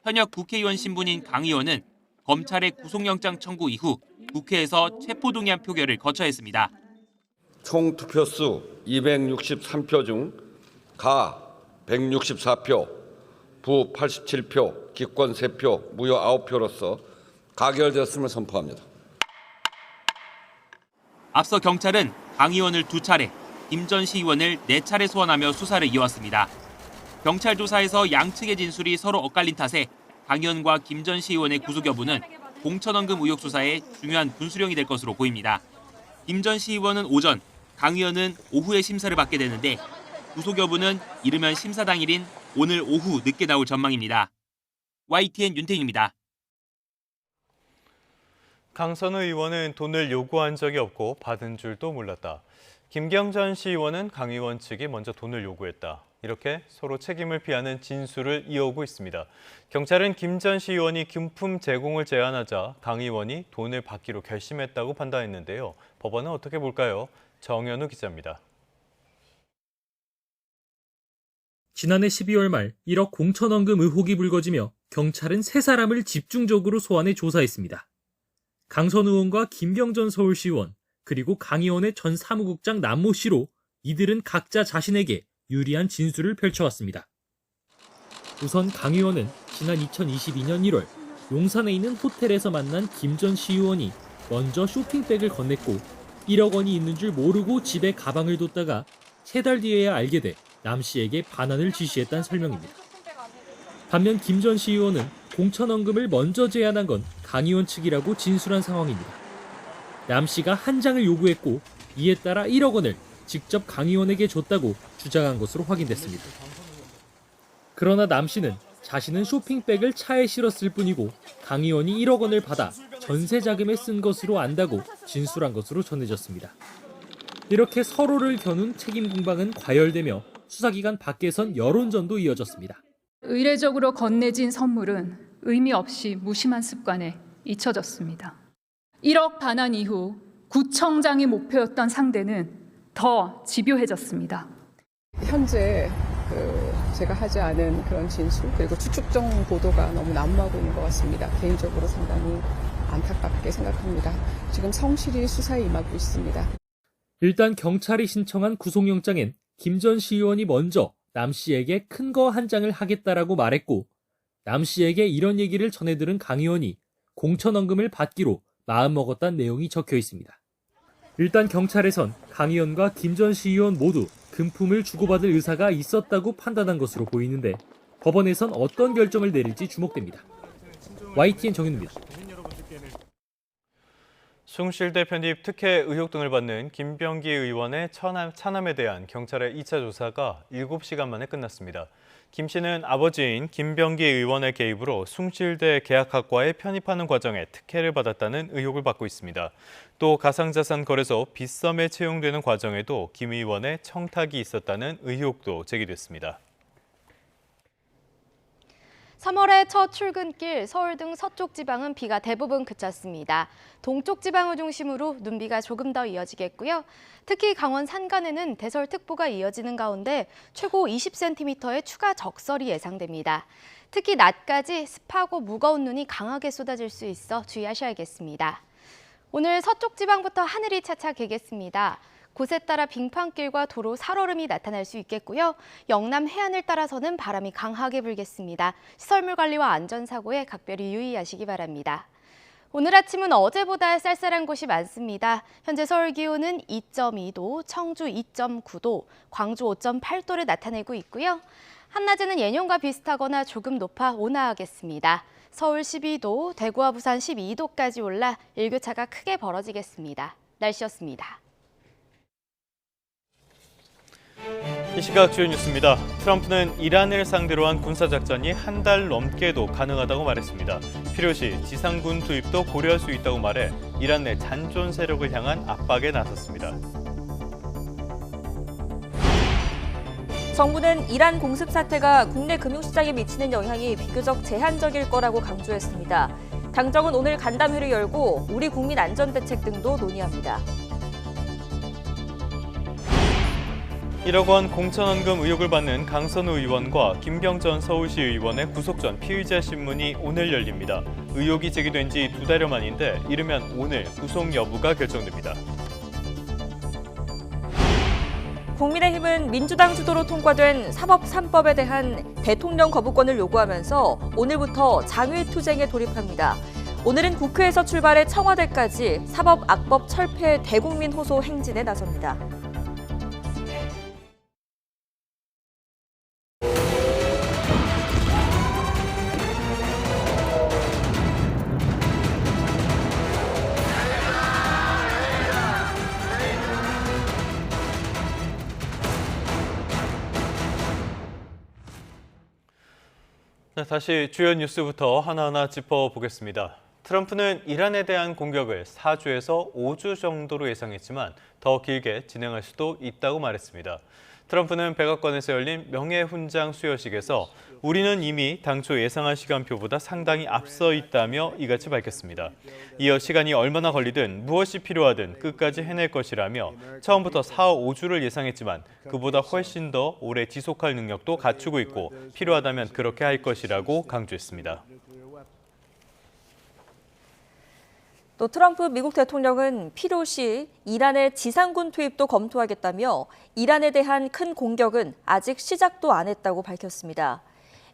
현역 국회의원 신분인 강 의원은 검찰의 구속영장 청구 이후 국회에서 체포동의안 표결을 거쳐야 했습니다. 총 투표수 263표 중 가 164표, 부 87표, 기권 3표, 무효 9표로서 가결되었음을 선포합니다. 앞서 경찰은 강 의원을 2차례, 김 전 시의원을 4차례 소환하며 수사를 이어왔습니다. 경찰 조사에서 양측의 진술이 서로 엇갈린 탓에 강 의원과 김 전 시의원의 구속 여부는 공천원금 의혹 수사에 중요한 분수령이 될 것으로 보입니다. 김 전 시의원은 오전, 강 의원은 오후에 심사를 받게 되는데 구속 여부는 이르면 심사 당일인 오늘 오후 늦게 나올 전망입니다. YTN 윤태인입니다. 강선우 의원은 돈을 요구한 적이 없고 받은 줄도 몰랐다. 김경전 시의원은 강 의원 측이 먼저 돈을 요구했다. 이렇게 서로 책임을 피하는 진술을 이어오고 있습니다. 경찰은 김 전 시의원이 금품 제공을 제안하자 강 의원이 돈을 받기로 결심했다고 판단했는데요. 법원은 어떻게 볼까요? 정현우 기자입니다. 지난해 12월 말 1억 공천원금 의혹이 불거지며 경찰은 3사람을 집중적으로 소환해 조사했습니다. 강선 의원과 김경전 서울시의원, 그리고 강 의원의 전 사무국장 남모 씨로 이들은 각자 자신에게 유리한 진술을 펼쳐왔습니다. 우선 강 의원은 지난 2022년 1월 용산에 있는 호텔에서 만난 김 전 시의원이 먼저 쇼핑백을 건넸고 1억 원이 있는 줄 모르고 집에 가방을 뒀다가 3달 뒤에야 알게 돼 남 씨에게 반환을 지시했다는 설명입니다. 반면 김 전 시의원은 공천원금을 먼저 제안한 건 강 의원 측이라고 진술한 상황입니다. 남 씨가 한 장을 요구했고 이에 따라 1억 원을 직접 강 의원에게 줬다고 주장한 것으로 확인됐습니다. 그러나 남 씨는 자신은 쇼핑백을 차에 실었을 뿐이고 강 의원이 1억 원을 받아 전세 자금에 쓴 것으로 안다고 진술한 것으로 전해졌습니다. 이렇게 서로를 겨눈 책임 공방은 과열되며 수사기관 밖에선 여론전도 이어졌습니다. 의례적으로 건네진 선물은 의미 없이 무심한 습관에 잊혀졌습니다. 1억 반환 이후 구청장이 목표였던 상대는 더 집요해졌습니다. 현재 제가 하지 않은 그런 진술 그리고 추측적 보도가 너무 난무하고 있는 것 같습니다. 개인적으로 상당히 안타깝게 생각합니다. 지금 성실히 수사에 임하고 있습니다. 일단 경찰이 신청한 구속영장엔 김 전 시의원이 먼저 남 씨에게 큰 거 한 장을 하겠다라고 말했고 남 씨에게 이런 얘기를 전해들은 강 의원이 공천원금을 받기로 마음먹었다는 내용이 적혀 있습니다. 일단 경찰에선 강 의원과 김 전 시의원 모두 금품을 주고받을 의사가 있었다고 판단한 것으로 보이는데 법원에선 어떤 결정을 내릴지 주목됩니다. YTN 정윤우입니다. 숭실대 편입 특혜 의혹 등을 받는 김병기 의원의 차남에 대한 경찰의 2차 조사가 7시간 만에 끝났습니다. 김 씨는 아버지인 김병기 의원의 개입으로 숭실대 계약학과에 편입하는 과정에 특혜를 받았다는 의혹을 받고 있습니다. 또 가상자산 거래소 빗썸에 채용되는 과정에도 김 의원의 청탁이 있었다는 의혹도 제기됐습니다. 3월의 첫 출근길 서울 등 서쪽 지방은 비가 대부분 그쳤습니다. 동쪽 지방을 중심으로 눈비가 조금 더 이어지겠고요. 특히 강원 산간에는 대설특보가 이어지는 가운데 최고 20cm의 추가 적설이 예상됩니다. 특히 낮까지 습하고 무거운 눈이 강하게 쏟아질 수 있어 주의하셔야겠습니다. 오늘 서쪽 지방부터 하늘이 차차 개겠습니다. 곳에 따라 빙판길과 도로 살얼음이 나타날 수 있겠고요. 영남 해안을 따라서는 바람이 강하게 불겠습니다. 시설물 관리와 안전사고에 각별히 유의하시기 바랍니다. 오늘 아침은 어제보다 쌀쌀한 곳이 많습니다. 현재 서울 기온은 2.2도, 청주 2.9도, 광주 5.8도를 나타내고 있고요. 한낮에는 예년과 비슷하거나 조금 높아 온화하겠습니다. 서울 12도, 대구와 부산 12도까지 올라 일교차가 크게 벌어지겠습니다. 날씨였습니다. 이 시각 주요 뉴스입니다. 트럼프는 이란을 상대로 한 군사작전이 한 달 넘게도 가능하다고 말했습니다. 필요시 지상군 투입도 고려할 수 있다고 말해 이란 내 잔존 세력을 향한 압박에 나섰습니다. 정부는 이란 공습 사태가 국내 금융시장에 미치는 영향이 비교적 제한적일 거라고 강조했습니다. 당정은 오늘 간담회를 열고 우리 국민 안전대책 등도 논의합니다. 1억 원 공천원금 의혹을 받는 강선우 의원과 김경전 서울시 의원의 구속 전 피의자 신문이 오늘 열립니다. 의혹이 제기된 지 2달여 만인데 이르면 오늘 구속 여부가 결정됩니다. 국민의힘은 민주당 주도로 통과된 사법 3법에 대한 대통령 거부권을 요구하면서 오늘부터 장외투쟁에 돌입합니다. 오늘은 국회에서 출발해 청와대까지 사법 악법 철폐 대국민 호소 행진에 나섭니다. 다시 주요 뉴스부터 하나하나 짚어보겠습니다. 트럼프는 이란에 대한 공격을 4주에서 5주 정도로 예상했지만 더 길게 진행할 수도 있다고 말했습니다. 트럼프는 백악관에서 열린 명예훈장 수여식에서 우리는 이미 당초 예상한 시간표보다 상당히 앞서 있다며 이같이 밝혔습니다. 이어 시간이 얼마나 걸리든 무엇이 필요하든 끝까지 해낼 것이라며 처음부터 4-5주를 예상했지만 그보다 훨씬 더 오래 지속할 능력도 갖추고 있고 필요하다면 그렇게 할 것이라고 강조했습니다. 또 트럼프 미국 대통령은 필요시 이란의 지상군 투입도 검토하겠다며 이란에 대한 큰 공격은 아직 시작도 안 했다고 밝혔습니다.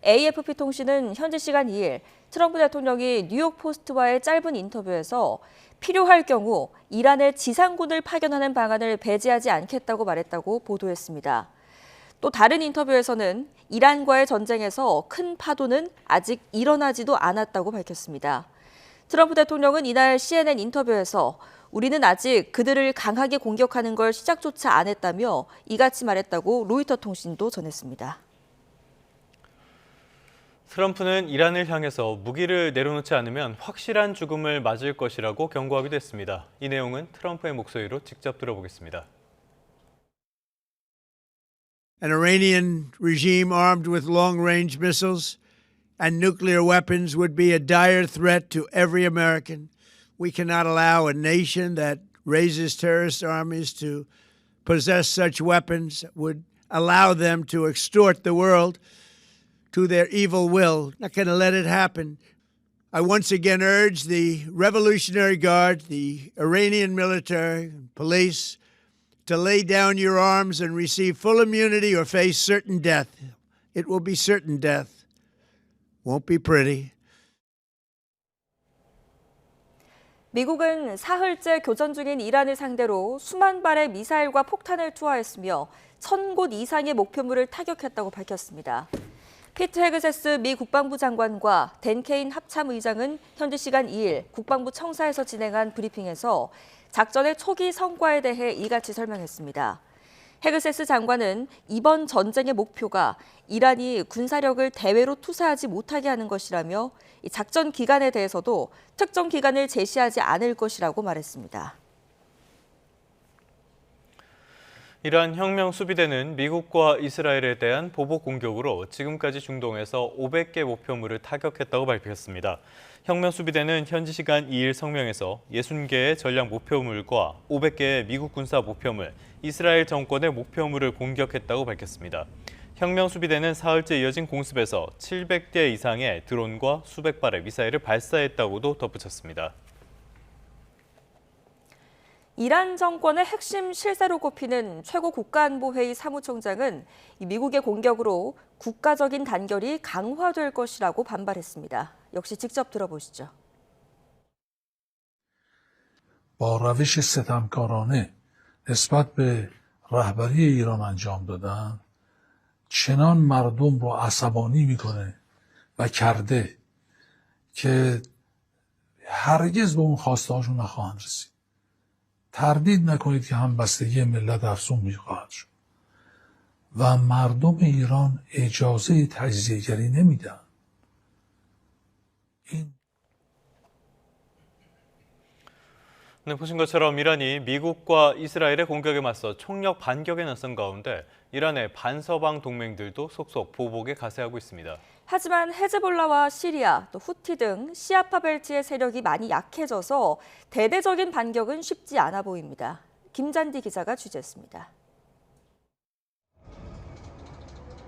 AFP 통신은 현지 시간 2일 트럼프 대통령이 뉴욕 포스트와의 짧은 인터뷰에서 필요할 경우 이란의 지상군을 파견하는 방안을 배제하지 않겠다고 말했다고 보도했습니다. 또 다른 인터뷰에서는 이란과의 전쟁에서 큰 파도는 아직 일어나지도 않았다고 밝혔습니다. 트럼프 대통령은 이날 CNN 인터뷰에서 우리는 아직 그들을 강하게 공격하는 걸 시작조차 안 했다며 이같이 말했다고 로이터 통신도 전했습니다. 트럼프는 이란을 향해서 무기를 내려놓지 않으면 확실한 죽음을 맞을 것이라고 경고하기도 했습니다. 이 내용은 트럼프의 목소리로 직접 들어보겠습니다. An Iranian regime armed with long-range missiles and nuclear weapons would be a dire threat to every American. We cannot allow a nation that raises terrorist armies to possess such weapons, would allow them to extort the world to their evil will. Not going to let it happen. I once again urge the Revolutionary Guard, the Iranian military, police, to lay down your arms and receive full immunity or face certain death. It will be certain death. Won't be pretty. 미국은 사흘째 교전 중인 이란을 상대로 수만 발의 미사일과 폭탄을 투하했으며 1,000곳 이상의 목표물을 타격했다고 밝혔습니다. 피트 헤그세스 미 국방부 장관과 댄 케인 합참의장은 현지 시간 2일 국방부 청사에서 진행한 브리핑에서 작전의 초기 성과에 대해 이같이 설명했습니다. 헤그세스 장관은 이번 전쟁의 목표가 이란이 군사력을 대외로 투사하지 못하게 하는 것이라며 이 작전 기간에 대해서도 특정 기간을 제시하지 않을 것이라고 말했습니다. 이란 혁명 수비대는 미국과 이스라엘에 대한 보복 공격으로 지금까지 중동에서 500개 목표물을 타격했다고 발표했습니다. 혁명 수비대는 현지 시간 2일 성명에서 60개의 전략 목표물과 500개의 미국 군사 목표물, 이스라엘 정권의 목표물을 공격했다고 밝혔습니다. 혁명 수비대는 사흘째 이어진 공습에서 700대 이상의 드론과 수백 발의 미사일을 발사했다고도 덧붙였습니다. 이란 정권의 핵심 실세로 꼽히는 최고 국가안보회의 사무총장은 미국의 공격으로 국가적인 단결이 강화될 것이라고 반발했습니다. 역시 직접 들어보시죠. با روش ستمکارانه نسبت به رهبری ایران انجام دادن چنان مردم رو عصبانی میکنه و کرده که هرگز به اون خواسته هاشون نخواهند رسید. تردید نکنید که همبستگی ملت افزون خواهد شد و مردم ایران اجازه تجزیه‌گری نمیدن. 네, 보신 것처럼 이란이 미국과 이스라엘의 공격에 맞서 총력 반격에 나선 가운데 이란의 반서방 동맹들도 속속 보복에 가세하고 있습니다. 하지만 헤즈볼라와 시리아, 또 후티 등 시아파 벨트의 세력이 많이 약해져서 대대적인 반격은 쉽지 않아 보입니다. 김잔디 기자가 취재했습니다.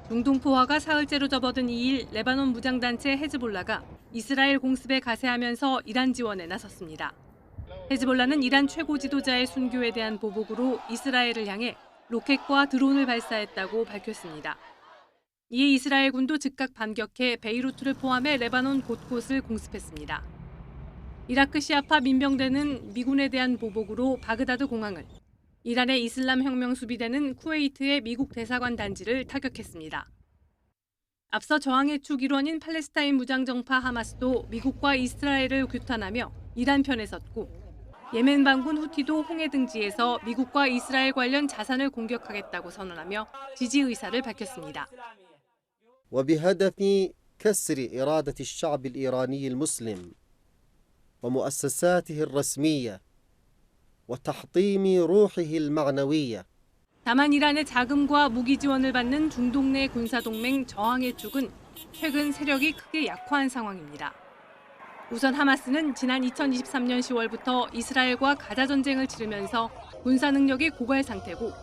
중동 포화가 사흘째로 접어든 2일 레바논 무장단체 헤즈볼라가 이스라엘 공습에 가세하면서 이란 지원에 나섰습니다. 헤즈볼라는 이란 최고 지도자의 순교에 대한 보복으로 이스라엘을 향해 로켓과 드론을 발사했다고 밝혔습니다. 이에 이스라엘 군도 즉각 반격해 베이루트를 포함해 레바논 곳곳을 공습했습니다. 이라크 시아파 민병대는 미군에 대한 보복으로 바그다드 공항을, 이란의 이슬람 혁명 수비대는 쿠웨이트의 미국 대사관 단지를 타격했습니다. 앞서 저항의 축 일원인 팔레스타인 무장정파 하마스도 미국과 이스라엘을 규탄하며 이란 편에 섰고, 예멘 반군 후티도 홍해 등지에서 미국과 이스라엘 관련 자산을 공격하겠다고 선언하며 지지 의사를 밝혔습니다. وبهدف كسر إرادة الشعب الإيراني المسلم ومؤسساته الرسمية وتحطيم روحه المعنوية. 다만 이란의 자금과 무기 지원을 받는 중동 내 군사동맹 저항의 쪽은 최근 세력이 크게 약화한 상황입니다. 우선 하마스는 지난 2023년 10월부터 이스라엘과 가자 전쟁을 치르면서 군사 능력이 고갈 상태고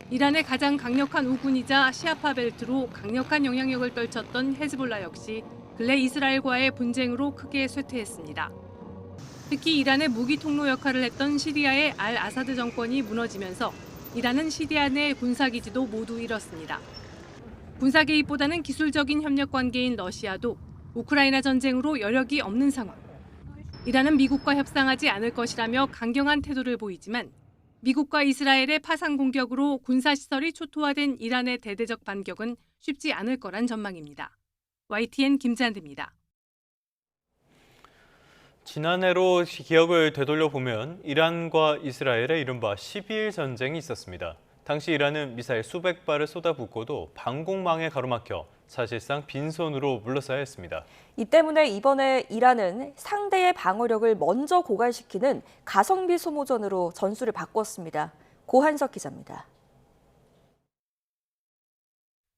이란의 가장 강력한 우군이자 시아파 벨트로 강력한 영향력을 떨쳤던 헤즈볼라 역시 근래 이스라엘과의 분쟁으로 크게 쇠퇴했습니다. 특히 이란의 무기 통로 역할을 했던 시리아의 알 아사드 정권이 무너지면서 이란은 시리아 내 군사기지도 모두 잃었습니다. 군사 개입보다는 기술적인 협력 관계인 러시아도 우크라이나 전쟁으로 여력이 없는 상황. 이란은 미국과 협상하지 않을 것이라며 강경한 태도를 보이지만 미국과 이스라엘의 파상 공격으로 군사시설이 초토화된 이란의 대대적 반격은 쉽지 않을 거란 전망입니다. YTN 김지한입니다. 지난해로 기억을 되돌려 보면 이란과 이스라엘의 이른바 12일 전쟁이 있었습니다. 당시 이란은 미사일 수백 발을 쏟아붓고도 방공망에 가로막혀 사실상 빈손으로 물러서야 했습니다. 이 때문에 이번에 이란은 상대의 방어력을 먼저 고갈시키는 가성비 소모전으로 전술을 바꿨습니다. 고한석 기자입니다.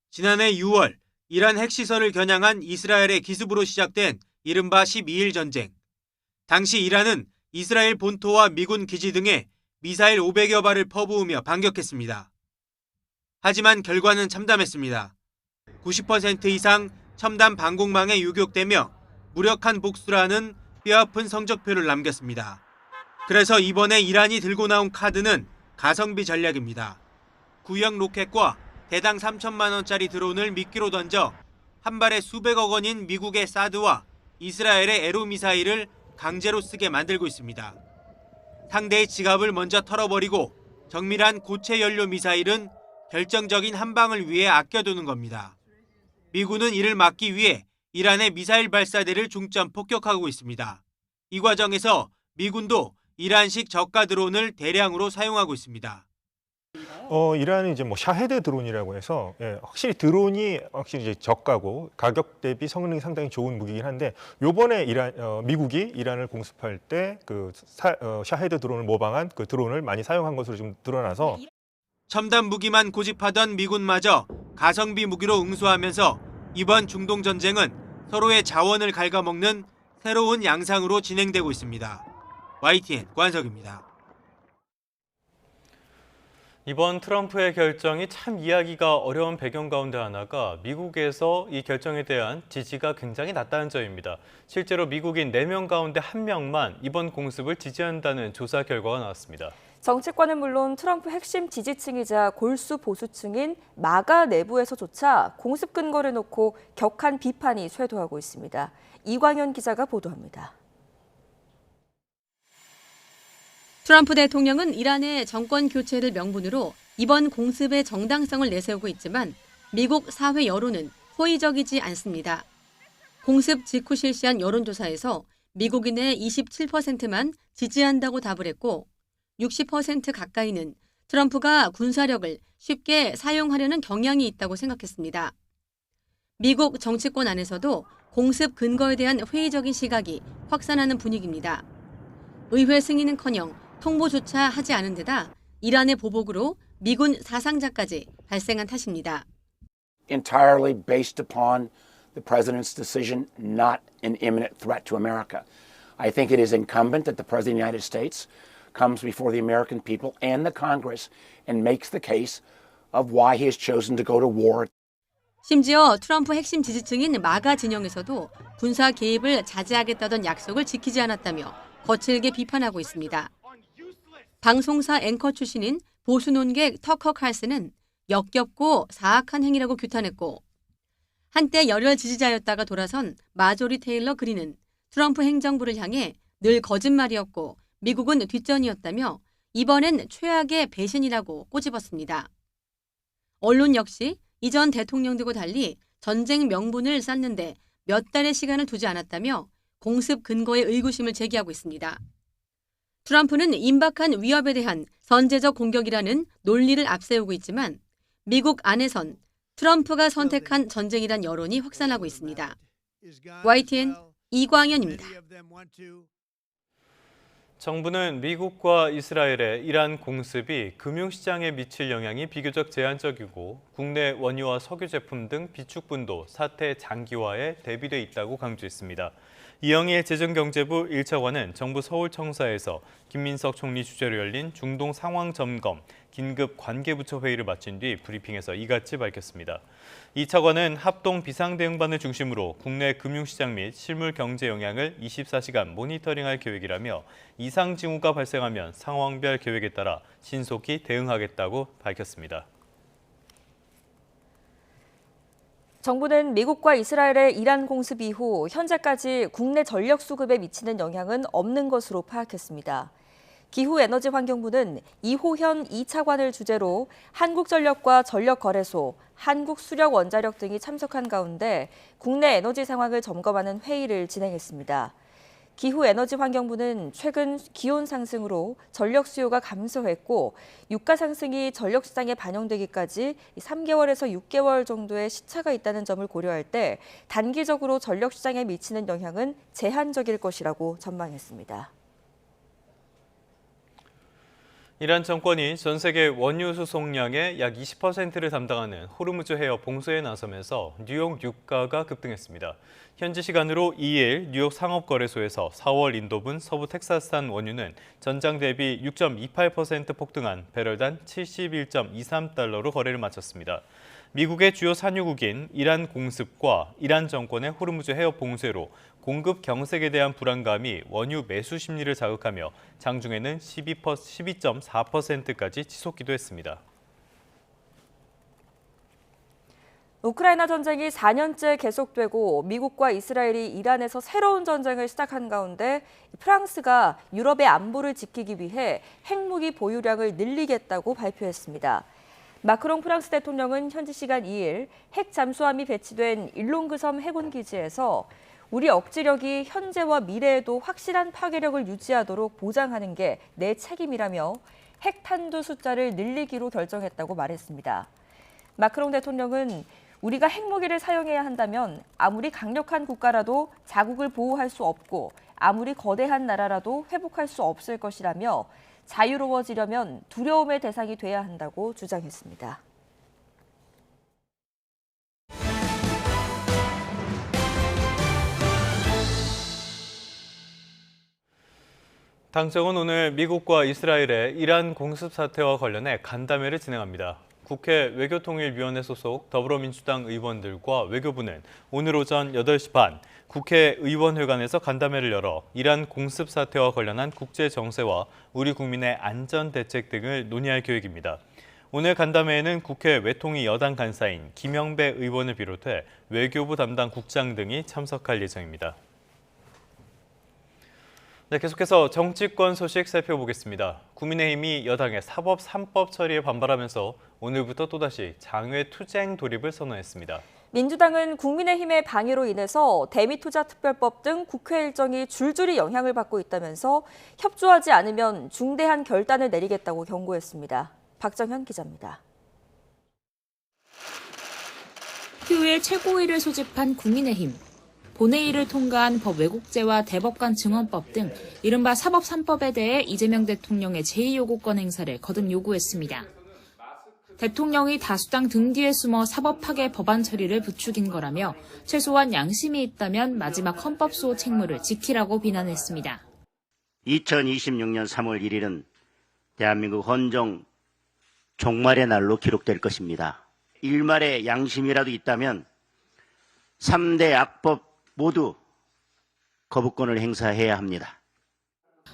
지난해 6월 이란 핵시설을 겨냥한 이스라엘의 기습으로 시작된 이른바 12일 전쟁. 당시 이란은 이스라엘 본토와 미군 기지 등에 미사일 500여 발을 퍼부으며 반격했습니다. 하지만 결과는 참담했습니다. 90% 이상 첨단 방공망에 유격되며 무력한 복수라는 뼈아픈 성적표를 남겼습니다. 그래서 이번에 이란이 들고 나온 카드는 가성비 전략입니다. 구형 로켓과 대당 3천만 원짜리 드론을 미끼로 던져 한 발에 수백억 원인 미국의 사드와 이스라엘의 에로 미사일을 강제로 쓰게 만들고 있습니다. 상대의 지갑을 먼저 털어버리고 정밀한 고체 연료 미사일은 결정적인 한 방을 위해 아껴두는 겁니다. 미군은 이를 막기 위해 이란의 미사일 발사대를 중점 폭격하고 있습니다. 이 과정에서 미군도 이란식 저가 드론을 대량으로 사용하고 있습니다. 이란은 이제 샤헤드 드론이라고 해서 확실히 드론이 확실히 이제 저가고 가격 대비 성능이 상당히 좋은 무기긴 한데 요번에 미국이 이란을 공습할 때 그 샤헤드 드론을 모방한 그 드론을 많이 사용한 것으로 좀 드러나서 첨단 무기만 고집하던 미군마저 가성비 무기로 응수하면서 이번 중동 전쟁은 서로의 자원을 갉아먹는 새로운 양상으로 진행되고 있습니다. YTN 관석입니다. 이번 트럼프의 결정이 참 이해하기가 어려운 배경 가운데 하나가 미국에서 이 결정에 대한 지지가 굉장히 낮다는 점입니다. 실제로 미국인 4명 가운데 1명만 이번 공습을 지지한다는 조사 결과가 나왔습니다. 정치권은 물론 트럼프 핵심 지지층이자 골수 보수층인 마가 내부에서조차 공습 근거를 놓고 격한 비판이 쇄도하고 있습니다. 이광현 기자가 보도합니다. 트럼프 대통령은 이란의 정권 교체를 명분으로 이번 공습의 정당성을 내세우고 있지만 미국 사회 여론은 호의적이지 않습니다. 공습 직후 실시한 여론조사에서 미국인의 27%만 지지한다고 답을 했고 60% 가까이는 트럼프가 군사력을 쉽게 사용하려는 경향이 있다고 생각했습니다. 미국 정치권 안에서도 공습 근거에 대한 회의적인 시각이 확산하는 분위기입니다. 의회 승인은커녕 통보조차 하지 않은 데다 이란의 보복으로 미군 사상자까지 발생한 탓입니다. Entirely based upon the president's decision, not an imminent threat to America. I think it is incumbent that the president of the United States comes before the American people and the Congress and makes the case of why he has chosen to go to war. 심지어 트럼프 핵심 지지층인 마가 진영에서도 군사 개입을 자제하겠다던 약속을 지키지 않았다며 거칠게 비판하고 있습니다. 방송사 앵커 출신인 보수 논객 터커 칼슨은 역겹고 사악한 행위라고 규탄했고 한때 열혈 지지자였다가 돌아선 마조리 테일러 그린은 트럼프 행정부를 향해 늘 거짓말이었고 미국은 뒷전이었다며 이번엔 최악의 배신이라고 꼬집었습니다. 언론 역시 이전 대통령들과 달리 전쟁 명분을 쌓는데 몇 달의 시간을 두지 않았다며 공습 근거의 의구심을 제기하고 있습니다. 트럼프는 임박한 위협에 대한 선제적 공격이라는 논리를 앞세우고 있지만 미국 안에선 트럼프가 선택한 전쟁이란 여론이 확산하고 있습니다. YTN 이광현입니다. 정부는 미국과 이스라엘의 이란 공습이 금융시장에 미칠 영향이 비교적 제한적이고 국내 원유와 석유 제품 등 비축분도 사태 장기화에 대비돼 있다고 강조했습니다. 이영일 재정경제부 1차관은 정부 서울청사에서 김민석 총리 주재로 열린 중동 상황 점검 긴급 관계부처 회의를 마친 뒤 브리핑에서 이같이 밝혔습니다. 2차관은 합동 비상대응반을 중심으로 국내 금융시장 및 실물 경제 영향을 24시간 모니터링할 계획이라며 이상 징후가 발생하면 상황별 계획에 따라 신속히 대응하겠다고 밝혔습니다. 정부는 미국과 이스라엘의 이란 공습 이후 현재까지 국내 전력 수급에 미치는 영향은 없는 것으로 파악했습니다. 기후에너지환경부는 이호현 2차관을 주재로 한국전력과 전력거래소, 한국수력원자력 등이 참석한 가운데 국내 에너지 상황을 점검하는 회의를 진행했습니다. 기후에너지환경부는 최근 기온 상승으로 전력 수요가 감소했고 유가 상승이 전력 시장에 반영되기까지 3개월에서 6개월 정도의 시차가 있다는 점을 고려할 때 단기적으로 전력 시장에 미치는 영향은 제한적일 것이라고 전망했습니다. 이란 정권이 전 세계 원유 수송량의 약 20%를 담당하는 호르무즈 해협 봉쇄에 나서면서 뉴욕 유가가 급등했습니다. 현지 시간으로 2일 뉴욕 상업거래소에서 4월 인도분 서부 텍사스산 원유는 전장 대비 6.28% 폭등한 배럴당 71.23달러로 거래를 마쳤습니다. 미국의 주요 산유국인 이란 공습과 이란 정권의 호르무즈 해협 봉쇄로 공급 경색에 대한 불안감이 원유 매수 심리를 자극하며 장중에는 12.4%까지 치솟기도 했습니다. 우크라이나 전쟁이 4년째 계속되고 미국과 이스라엘이 이란에서 새로운 전쟁을 시작한 가운데 프랑스가 유럽의 안보를 지키기 위해 핵무기 보유량을 늘리겠다고 발표했습니다. 마크롱 프랑스 대통령은 현지 시간 2일 핵 잠수함이 배치된 일롱그섬 해군기지에서 우리 억지력이 현재와 미래에도 확실한 파괴력을 유지하도록 보장하는 게 내 책임이라며 핵탄두 숫자를 늘리기로 결정했다고 말했습니다. 마크롱 대통령은 우리가 핵무기를 사용해야 한다면 아무리 강력한 국가라도 자국을 보호할 수 없고 아무리 거대한 나라라도 회복할 수 없을 것이라며 자유로워지려면 두려움의 대상이 돼야 한다고 주장했습니다. 당정은 오늘 미국과 이스라엘의 이란 공습 사태와 관련해 간담회를 진행합니다. 국회 외교통일위원회 소속 더불어민주당 의원들과 외교부는 오늘 오전 8시 반 국회의원회관에서 간담회를 열어 이란 공습 사태와 관련한 국제 정세와 우리 국민의 안전 대책 등을 논의할 계획입니다. 오늘 간담회에는 국회 외통위 여당 간사인 김영배 의원을 비롯해 외교부 담당 국장 등이 참석할 예정입니다. 네, 계속해서 정치권 소식 살펴보겠습니다. 국민의힘이 여당의 사법 3법 처리에 반발하면서 오늘부터 또다시 장외 투쟁 돌입을 선언했습니다. 민주당은 국민의힘의 방해로 인해서 대미투자특별법 등 국회 일정이 줄줄이 영향을 받고 있다면서 협조하지 않으면 중대한 결단을 내리겠다고 경고했습니다. 박정현 기자입니다. 휴일 최고위를 소집한 국민의힘. 본회의를 통과한 법 왜곡죄와 대법관 증언법 등 이른바 사법 3법에 대해 이재명 대통령의 제2요구권 행사를 거듭 요구했습니다. 대통령이 다수당 등 뒤에 숨어 사법 파괴 법안 처리를 부추긴 거라며 최소한 양심이 있다면 마지막 헌법수호 책무를 지키라고 비난했습니다. 2026년 3월 1일은 대한민국 헌정 종말의 날로 기록될 것입니다. 일말의 양심이라도 있다면 3대 악법 모두 거부권을 행사해야 합니다.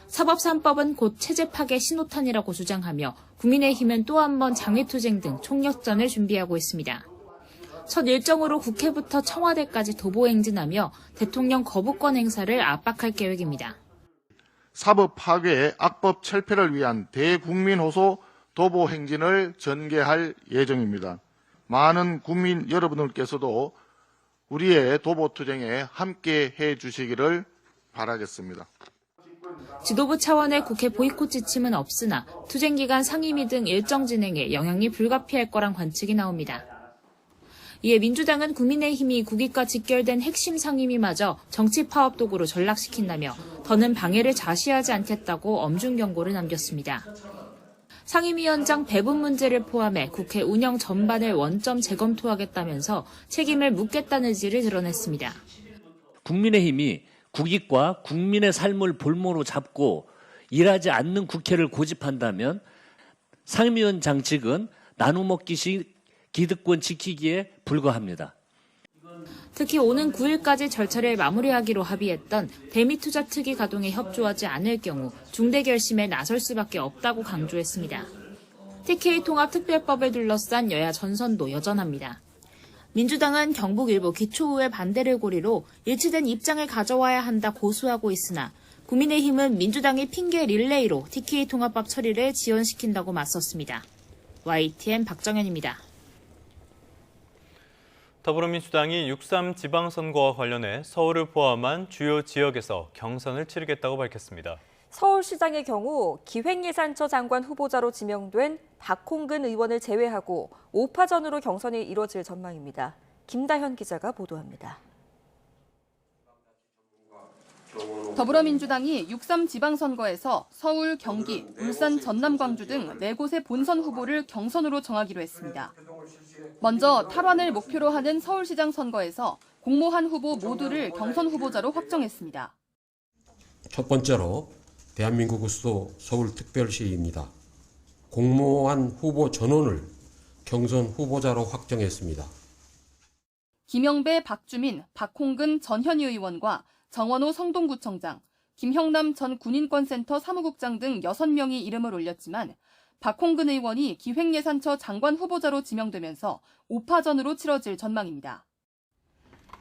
사법 3법은 곧 체제 파괴 신호탄이라고 주장하며 국민의힘은 또 한 번 장외투쟁 등 총력전을 준비하고 있습니다. 첫 일정으로 국회부터 청와대까지 도보 행진하며 대통령 거부권 행사를 압박할 계획입니다. 사법 파괴의 악법 철폐를 위한 대국민 호소 도보 행진을 전개할 예정입니다. 많은 국민 여러분들께서도 우리의 도보 투쟁에 함께 해 주시기를 바라겠습니다. 지도부 차원의 국회 보이콧 지침은 없으나 투쟁 기간 상임위 등 일정 진행에 영향이 불가피할 거란 관측이 나옵니다. 이에 민주당은 국민의힘이 국익과 직결된 핵심 상임위마저 정치 파업 도구로 전락시킨다며 더는 방해를 자시하지 않겠다고 엄중 경고를 남겼습니다. 상임위원장 배분 문제를 포함해 국회 운영 전반을 원점 재검토하겠다면서 책임을 묻겠다는 의지를 드러냈습니다. 국민의힘이 국익과 국민의 삶을 볼모로 잡고 일하지 않는 국회를 고집한다면 상임위원장직은 나눠먹기식 기득권 지키기에 불과합니다. 특히 오는 9일까지 절차를 마무리하기로 합의했던 대미투자 특위 가동에 협조하지 않을 경우 중대 결심에 나설 수밖에 없다고 강조했습니다. TK 통합특별법을 둘러싼 여야 전선도 여전합니다. 민주당은 경북 일부 기초의회 반대를 고리로 일치된 입장을 가져와야 한다 고수하고 있으나 국민의힘은 민주당의 핑계 릴레이로 TK 통합법 처리를 지연시킨다고 맞섰습니다. YTN 박정현입니다. 더불어민주당이 6.3 지방선거와 관련해 서울을 포함한 주요 지역에서 경선을 치르겠다고 밝혔습니다. 서울시장의 경우 기획예산처 장관 후보자로 지명된 박홍근 의원을 제외하고 5파전으로 경선이 이뤄질 전망입니다. 김다현 기자가 보도합니다. 더불어민주당이 6.3 지방선거에서 서울, 경기, 울산, 전남, 광주 등 4곳의 본선 후보를 경선으로 정하기로 했습니다. 먼저 탈환을 목표로 하는 서울시장 선거에서 공모한 후보 모두를 경선 후보자로 확정했습니다. 첫 번째로 대한민국의 수도 서울특별시입니다. 공모한 후보 전원을 경선 후보자로 확정했습니다. 김영배, 박주민, 박홍근 전 현희 의원과 정원호 성동구청장, 김형남 전 군인권센터 사무국장 등 6명이 이름을 올렸지만 박홍근 의원이 기획예산처 장관 후보자로 지명되면서 5파전으로 치러질 전망입니다.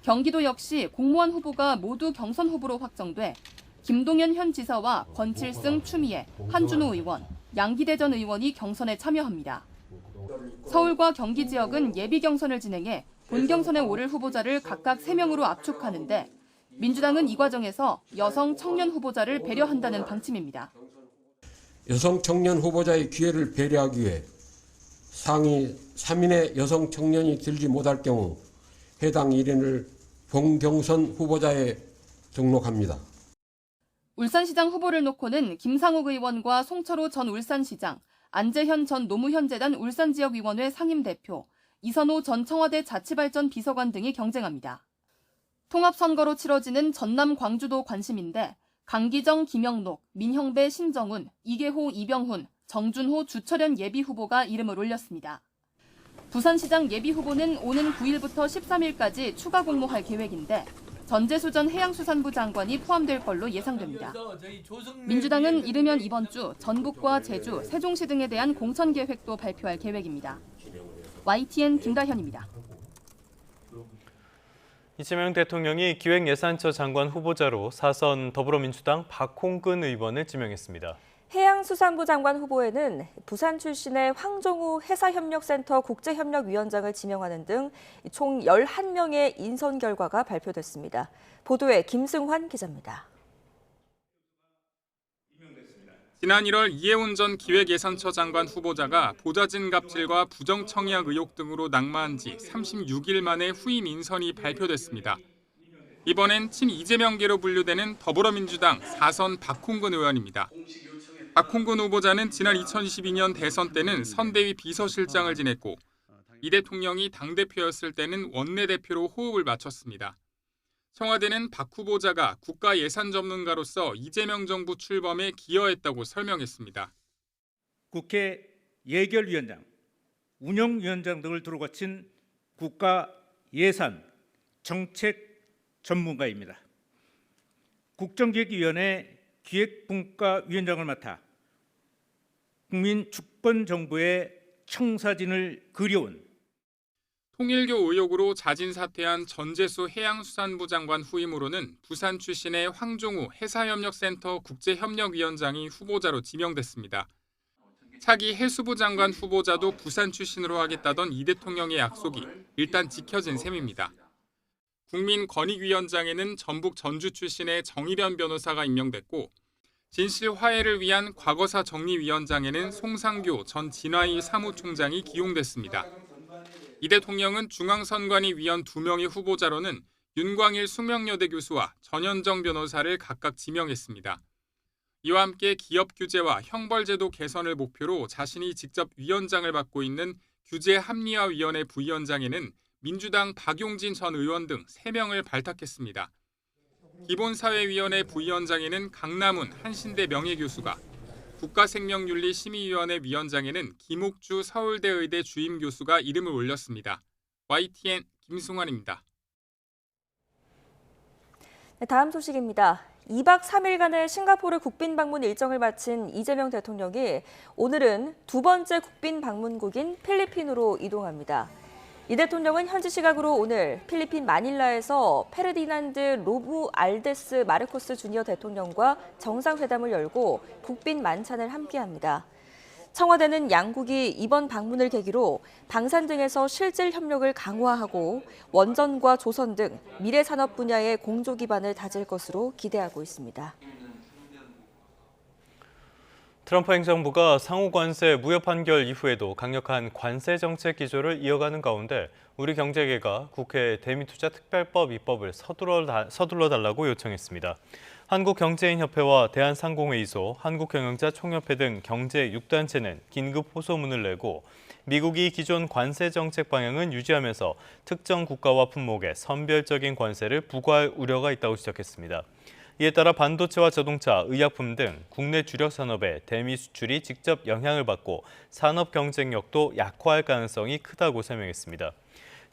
경기도 역시 공모한 후보가 모두 경선 후보로 확정돼 김동연 현 지사와 권칠승, 추미애, 한준호 의원, 양기대 전 의원이 경선에 참여합니다. 서울과 경기 지역은 예비 경선을 진행해 본 경선에 오를 후보자를 각각 3명으로 압축하는데 민주당은 이 과정에서 여성 청년 후보자를 배려한다는 방침입니다. 여성 청년 후보자의 기회를 배려하기 위해 상위 3인의 여성 청년이 들지 못할 경우 해당 1인을 본경선 후보자에 등록합니다. 울산시장 후보를 놓고는 김상욱 의원과 송철호 전 울산시장, 안재현 전 노무현재단 울산지역위원회 상임대표, 이선호 전 청와대 자치발전 비서관 등이 경쟁합니다. 통합선거로 치러지는 전남 광주도 관심인데 강기정, 김영록, 민형배, 신정훈, 이계호, 이병훈, 정준호, 주철현 예비후보가 이름을 올렸습니다. 부산시장 예비후보는 오는 9일부터 13일까지 추가 공모할 계획인데 전재수 전 해양수산부 장관이 포함될 걸로 예상됩니다. 민주당은 이르면 이번 주 전북과 제주, 세종시 등에 대한 공천 계획도 발표할 계획입니다. YTN 김다현입니다. 이재명 대통령이 기획예산처 장관 후보자로 사선 더불어민주당 박홍근 의원을 지명했습니다. 해양수산부 장관 후보에는 부산 출신의 황종우 해사협력센터 국제협력위원장을 지명하는 등 총 11명의 인선 결과가 발표됐습니다. 보도에 김승환 기자입니다. 지난 1월 이해운 전 기획예산처 장관 후보자가 보좌진 갑질과 부정청약 의혹 등으로 낙마한 지 36일 만에 후임 인선이 발표됐습니다. 이번엔 친 이재명계로 분류되는 더불어민주당 4선 박홍근 의원입니다. 박홍근 후보자는 지난 2022년 대선 때는 선대위 비서실장을 지냈고 이 대통령이 당대표였을 때는 원내대표로 호흡을 맞췄습니다. 청와대는 박 후보자가 국가예산 전문가로서 이재명 정부 출범에 기여했다고 설명했습니다. 국회 예결위원장, 운영위원장 등을 두루 거친 국가예산 정책 전문가입니다. 국정기획위원회 기획분과위원장을 맡아 국민주권정부의 청사진을 그려온 통일교 의혹으로 자진 사퇴한 전재수 해양수산부 장관 후임으로는 부산 출신의 황종우 해사협력센터 국제협력위원장이 후보자로 지명됐습니다. 차기 해수부 장관 후보자도 부산 출신으로 하겠다던 이 대통령의 약속이 일단 지켜진 셈입니다. 국민권익위원장에는 전북 전주 출신의 정일현 변호사가 임명됐고 진실 화해를 위한 과거사 정리위원장에는 송상교 전 진화위 사무총장이 기용됐습니다. 이 대통령은 중앙선관위위원 2명의 후보자로는 윤광일 숙명여대 교수와 전현정 변호사를 각각 지명했습니다. 이와 함께 기업 규제와 형벌제도 개선을 목표로 자신이 직접 위원장을 맡고 있는 규제합리화위원회 부위원장에는 민주당 박용진 전 의원 등 3명을 발탁했습니다. 기본사회위원회 부위원장에는 강남훈 한신대 명예교수가, 국가생명윤리심의위원회 위원장에는 김옥주 서울대 의대 주임 교수가 이름을 올렸습니다. YTN 김승환입니다. 네, 다음 소식입니다. 2박 3일간의 싱가포르 국빈 방문 일정을 마친 이재명 대통령이 오늘은 두 번째 국빈 방문국인 필리핀으로 이동합니다. 이 대통령은 현지 시각으로 오늘 필리핀 마닐라에서 페르디난드 로무 알데스 마르코스 주니어 대통령과 정상회담을 열고 국빈 만찬을 함께합니다. 청와대는 양국이 이번 방문을 계기로 방산 등에서 실질 협력을 강화하고 원전과 조선 등 미래 산업 분야의 공조 기반을 다질 것으로 기대하고 있습니다. 트럼프 행정부가 상호 관세 무효 판결 이후에도 강력한 관세 정책 기조를 이어가는 가운데 우리 경제계가 국회에 대미투자특별법 입법을 서둘러 달라고 요청했습니다. 한국경제인협회와 대한상공회의소, 한국경영자총협회 등 경제 6단체는 긴급 호소문을 내고 미국이 기존 관세 정책 방향은 유지하면서 특정 국가와 품목에 선별적인 관세를 부과할 우려가 있다고 지적했습니다. 이에 따라 반도체와 자동차, 의약품 등 국내 주력 산업에 대미 수출이 직접 영향을 받고 산업 경쟁력도 약화할 가능성이 크다고 설명했습니다.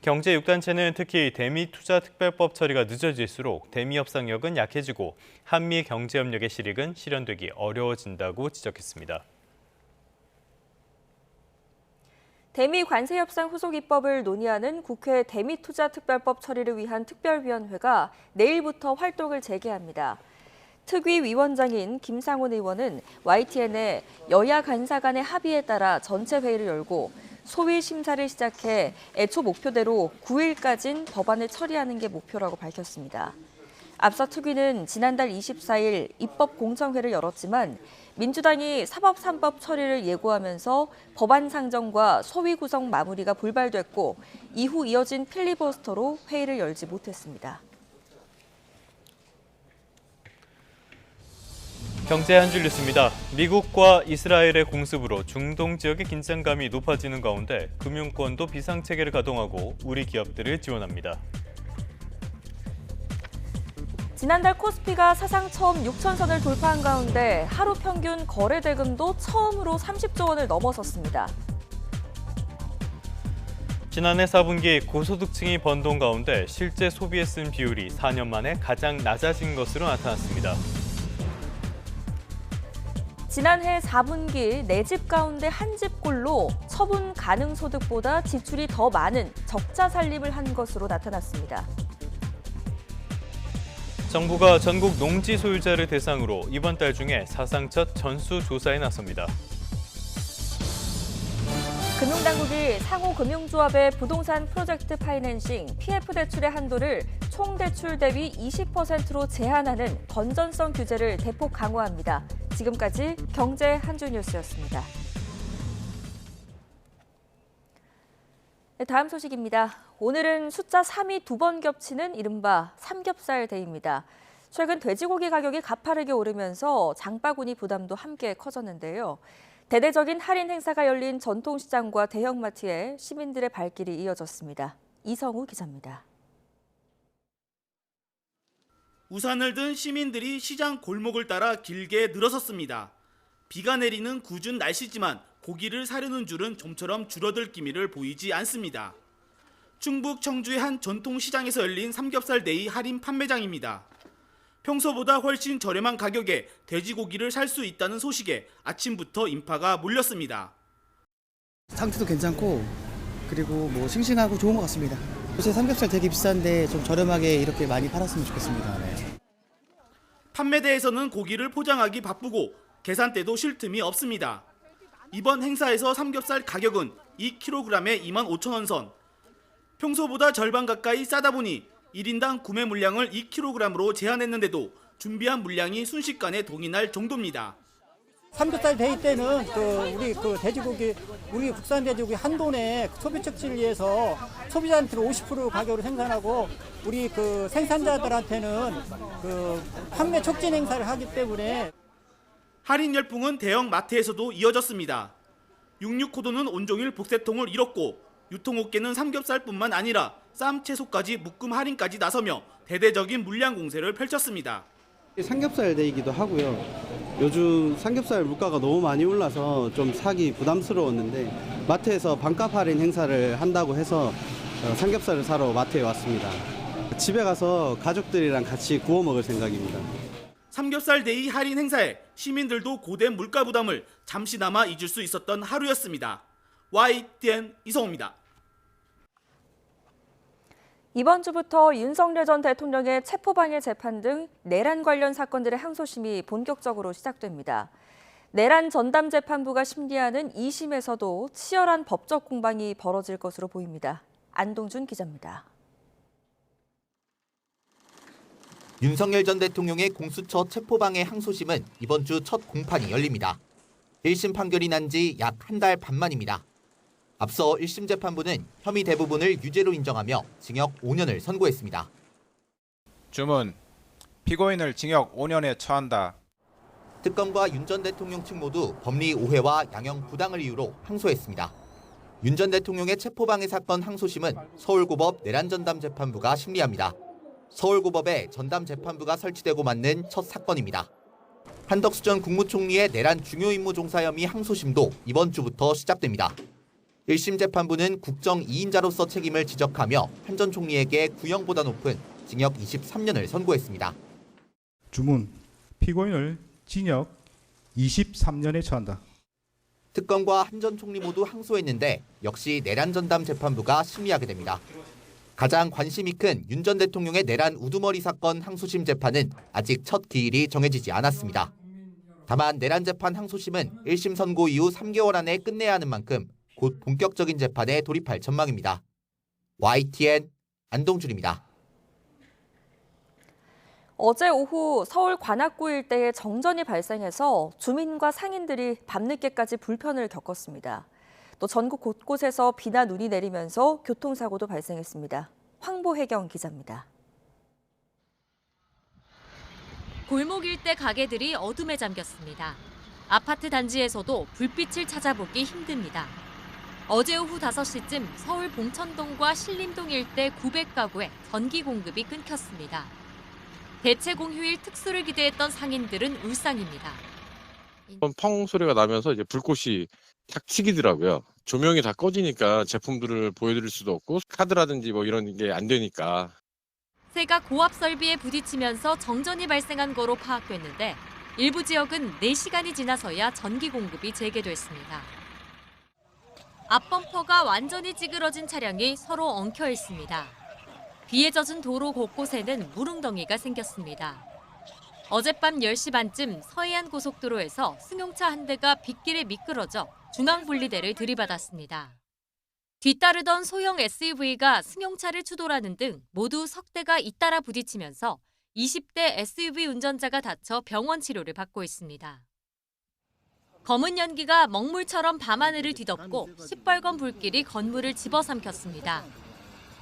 경제 6단체는 특히 대미 투자 특별법 처리가 늦어질수록 대미 협상력은 약해지고 한미 경제 협력의 실익은 실현되기 어려워진다고 지적했습니다. 대미 관세 협상 후속 입법을 논의하는 국회 대미 투자 특별법 처리를 위한 특별위원회가 내일부터 활동을 재개합니다. 특위 위원장인 김상훈 의원은 YTN에 여야 간사 간의 합의에 따라 전체 회의를 열고 소위 심사를 시작해 애초 목표대로 9일까지는 법안을 처리하는 게 목표라고 밝혔습니다. 앞서 특위는 지난달 24일 입법 공청회를 열었지만 민주당이 사법 3법 처리를 예고하면서 법안 상정과 소위 구성 마무리가 불발됐고 이후 이어진 필리버스터로 회의를 열지 못했습니다. 경제 한 줄 뉴스입니다. 미국과 이스라엘의 공습으로 중동 지역의 긴장감이 높아지는 가운데 금융권도 비상체계를 가동하고 우리 기업들을 지원합니다. 지난달 코스피가 사상 처음 6천선을 돌파한 가운데 하루 평균 거래 대금도 처음으로 30조 원을 넘어섰습니다. 지난해 4분기 고소득층이 번 돈 가운데 실제 소비에 쓴 비율이 4년 만에 가장 낮아진 것으로 나타났습니다. 지난해 4분기 4집 가운데 한 집꼴로 처분 가능 소득보다 지출이 더 많은 적자 살림을 한 것으로 나타났습니다. 정부가 전국 농지 소유자를 대상으로 이번 달 중에 사상 첫 전수조사에 나섭니다. 금융당국이 상호금융조합의 부동산 프로젝트 파이낸싱 PF 대출의 한도를 총 대출 대비 20%로 제한하는 건전성 규제를 대폭 강화합니다. 지금까지 경제 한 줄 뉴스였습니다. 네, 다음 소식입니다. 오늘은 숫자 3이 2번 겹치는 이른바 삼겹살 데이입니다. 최근 돼지고기 가격이 가파르게 오르면서 장바구니 부담도 함께 커졌는데요. 대대적인 할인 행사가 열린 전통시장과 대형마트에 시민들의 발길이 이어졌습니다. 이성우 기자입니다. 우산을 든 시민들이 시장 골목을 따라 길게 늘어섰습니다. 비가 내리는 궂은 날씨지만 고기를 사려는 줄은 좀처럼 줄어들 기미를 보이지 않습니다. 충북 청주의 한 전통시장에서 열린 삼겹살 데이 할인 판매장입니다. 평소보다 훨씬 저렴한 가격에 돼지고기를 살 수 있다는 소식에 아침부터 인파가 몰렸습니다. 상태도 괜찮고 그리고 뭐 싱싱하고 좋은 것 같습니다. 요새 삼겹살 되게 비싼데 좀 저렴하게 이렇게 많이 팔았으면 좋겠습니다. 네. 판매대에서는 고기를 포장하기 바쁘고 계산대도 쉴 틈이 없습니다. 이번 행사에서 삼겹살 가격은 2kg에 25,000원 선. 평소보다 절반 가까이 싸다 보니 1인당 구매 물량을 2kg으로 제한했는데도 준비한 물량이 순식간에 동이 날 정도입니다. 삼겹살 데이 때는 우리 돼지고기, 우리 국산 돼지고기 한돈에 소비 촉진을 위해서 소비자한테 50% 가격으로 생산하고 우리 생산자들한테는 판매 촉진 행사를 하기 때문에 할인 열풍은 대형 마트에서도 이어졌습니다. 66코드는 온종일 복새통을 잃었고 유통업계는 삼겹살뿐만 아니라 쌈, 채소까지 묶음 할인까지 나서며 대대적인 물량 공세를 펼쳤습니다. 삼겹살 데이기도 하고요. 요즘 삼겹살 물가가 너무 많이 올라서 좀 사기 부담스러웠는데 마트에서 반값 할인 행사를 한다고 해서 삼겹살을 사러 마트에 왔습니다. 집에 가서 가족들이랑 같이 구워 먹을 생각입니다. 삼겹살 데이 할인 행사에 시민들도 고된 물가 부담을 잠시나마 잊을 수 있었던 하루였습니다. YTN 이성호입니다. 이번 주부터 윤석열 전 대통령의 체포방해 재판 등 내란 관련 사건들의 항소심이 본격적으로 시작됩니다. 내란 전담 재판부가 심리하는 2심에서도 치열한 법적 공방이 벌어질 것으로 보입니다. 안동준 기자입니다. 윤석열 전 대통령의 공수처 체포방해 항소심은 이번 주 첫 공판이 열립니다. 1심 판결이 난 지 약 한 달 반 만입니다. 앞서 1심 재판부는 혐의 대부분을 유죄로 인정하며 징역 5년을 선고했습니다. 주문, 피고인을 징역 5년에 처한다. 특검과 윤 전 대통령 측 모두 법리 오해와 양형 부당을 이유로 항소했습니다. 윤 전 대통령의 체포방해 사건 항소심은 서울고법 내란전담재판부가 심리합니다. 서울고법에 전담재판부가 설치되고 맞는 첫 사건입니다. 한덕수 전 국무총리의 내란 중요 임무 종사 혐의 항소심도 이번 주부터 시작됩니다. 1심 재판부는 국정 2인자로서 책임을 지적하며 한 전 총리에게 구형보다 높은 징역 23년을 선고했습니다. 주문, 피고인을 징역 23년에 처한다. 특검과 한 전 총리 모두 항소했는데 역시 내란 전담 재판부가 심리하게 됩니다. 가장 관심이 큰 윤 전 대통령의 내란 우두머리 사건 항소심 재판은 아직 첫 기일이 정해지지 않았습니다. 다만 내란 재판 항소심은 1심 선고 이후 3개월 안에 끝내야 하는 만큼 곧 본격적인 재판에 돌입할 전망입니다. YTN 안동준입니다. 어제 오후 서울 관악구 일대에 정전이 발생해서 주민과 상인들이 밤늦게까지 불편을 겪었습니다. 또 전국 곳곳에서 비나 눈이 내리면서 교통사고도 발생했습니다. 황보혜경 기자입니다. 골목 일대 가게들이 어둠에 잠겼습니다. 아파트 단지에서도 불빛을 찾아보기 힘듭니다. 어제 오후 5시쯤 서울 봉천동과 신림동 일대 900가구에 전기 공급이 끊겼습니다. 대체 공휴일 특수를 기대했던 상인들은 울상입니다. 펑 소리가 나면서 이제 불꽃이 탁 튀기더라고요. 조명이 다 꺼지니까 제품들을 보여드릴 수도 없고 카드라든지 뭐 이런 게 안 되니까. 새가 고압 설비에 부딪히면서 정전이 발생한 거로 파악됐는데 일부 지역은 4시간이 지나서야 전기 공급이 재개됐습니다. 앞범퍼가 완전히 찌그러진 차량이 서로 엉켜 있습니다. 비에 젖은 도로 곳곳에는 물웅덩이가 생겼습니다. 어젯밤 10시 반쯤 서해안 고속도로에서 승용차 한 대가 빗길에 미끄러져 중앙분리대를 들이받았습니다. 뒤따르던 소형 SUV가 승용차를 추돌하는 등 모두 석 대가 잇따라 부딪히면서 20대 SUV 운전자가 다쳐 병원 치료를 받고 있습니다. 검은 연기가 먹물처럼 밤하늘을 뒤덮고 시뻘건 불길이 건물을 집어삼켰습니다.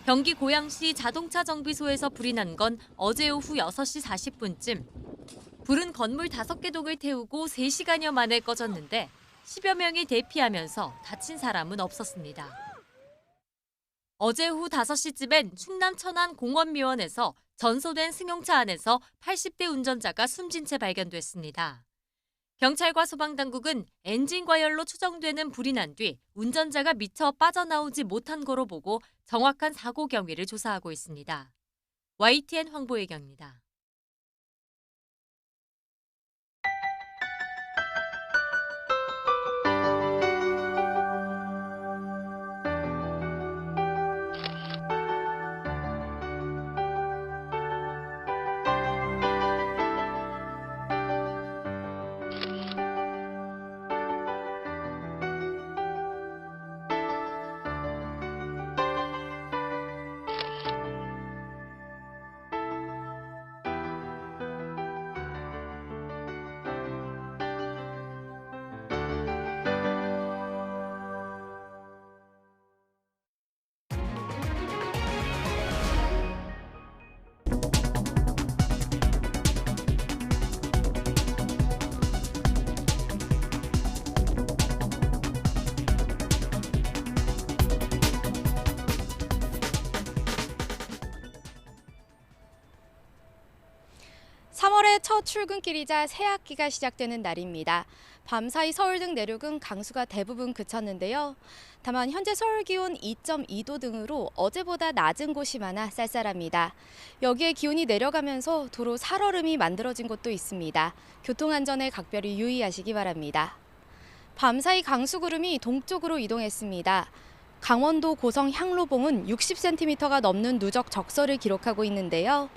경기 고양시 자동차 정비소에서 불이 난 건 어제 오후 6시 40분쯤. 불은 건물 5개 동을 태우고 3시간여 만에 꺼졌는데 10여 명이 대피하면서 다친 사람은 없었습니다. 어제 오후 5시쯤엔 충남 천안 공원미원에서 전소된 승용차 안에서 80대 운전자가 숨진 채 발견됐습니다. 경찰과 소방당국은 엔진 과열로 추정되는 불이 난 뒤 운전자가 미처 빠져나오지 못한 거로 보고 정확한 사고 경위를 조사하고 있습니다. YTN 황보혜경입니다. 3월의 첫 출근길이자 새 학기가 시작되는 날입니다. 밤사이 서울 등 내륙은 강수가 대부분 그쳤는데요. 다만 현재 서울 기온 2.2도 등으로 어제보다 낮은 곳이 많아 쌀쌀합니다. 여기에 기온이 내려가면서 도로 살얼음이 만들어진 곳도 있습니다. 교통안전에 각별히 유의하시기 바랍니다. 밤사이 강수구름이 동쪽으로 이동했습니다. 강원도 고성 향로봉은 60cm가 넘는 누적 적설을 기록하고 있는데요.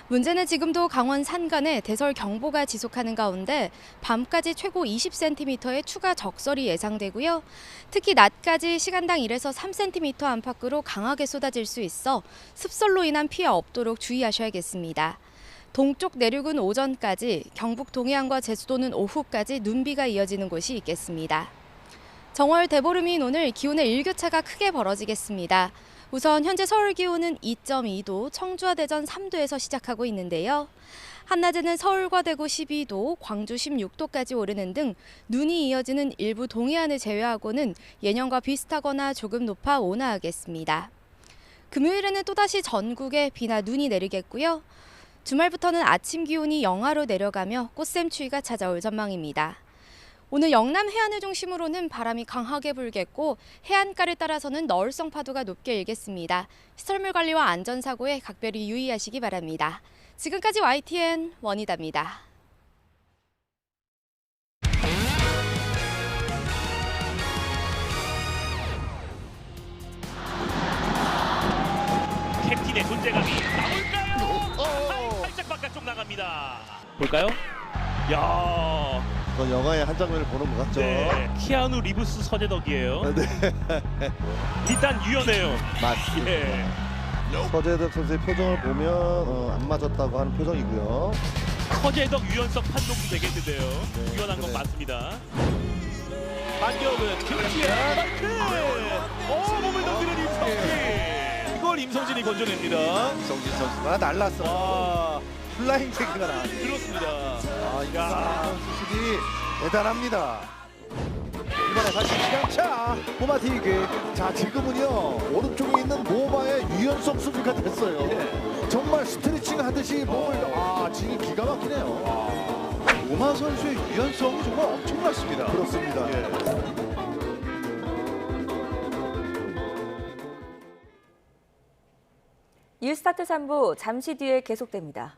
문제는 지금도 강원 산간에 대설경보가 지속하는 가운데 밤까지 최고 20cm의 추가 적설이 예상되고요. 특히 낮까지 시간당 1에서 3cm 안팎으로 강하게 쏟아질 수 있어 습설로 인한 피해 없도록 주의하셔야겠습니다. 동쪽 내륙은 오전까지, 경북 동해안과 제주도는 오후까지 눈비가 이어지는 곳이 있겠습니다. 정월 대보름인 오늘 기온의 일교차가 크게 벌어지겠습니다. 우선 현재 서울 기온은 2.2도, 청주와 대전 3도에서 시작하고 있는데요. 한낮에는 서울과 대구 12도, 광주 16도까지 오르는 등 눈이 이어지는 일부 동해안을 제외하고는 예년과 비슷하거나 조금 높아 온화하겠습니다. 금요일에는 또다시 전국에 비나 눈이 내리겠고요. 주말부터는 아침 기온이 영하로 내려가며 꽃샘추위가 찾아올 전망입니다. 오늘 영남 해안을 중심으로는 바람이 강하게 불겠고 해안가를 따라서는 너울성 파도가 높게 일겠습니다. 시설물 관리와 안전사고에 각별히 유의하시기 바랍니다. 지금까지 YTN 원희다입니다. 캡틴의 존재감이 나올까요? 살짝 바깥쪽 나갑니다. 볼까요? 야, 그 영화의 한 장면을 보는 것 같죠. 네, 키아누 리브스 서재덕이에요. 네. 일단 유연해요. 맞습니다. 예. 서재덕 선수의 표정을 보면 안 맞았다고 하는 표정이고요. 서재덕 유연성 판독도 되겠는데요. 네, 유연한 건 그래. 맞습니다. 반격은 오, 몸을 던지는 임성진. 이걸 임성진이 건져냅니다. 임성진 선수가 날랐어. 플라잉 태그가 나왔네요. 그렇습니다. 임성진 선수들이 대단합니다. 이번에 다시 기강차 모마티그. 자, 지금은요 오른쪽에 있는 모바의 유연성 수비가 됐어요. 정말 스트레칭 하듯이 몸을 지금 기가 막히네요. 모마 선수의 유연성이 정말 엄청났습니다. 그렇습니다. 뉴스타트 3부 잠시 뒤에 계속됩니다.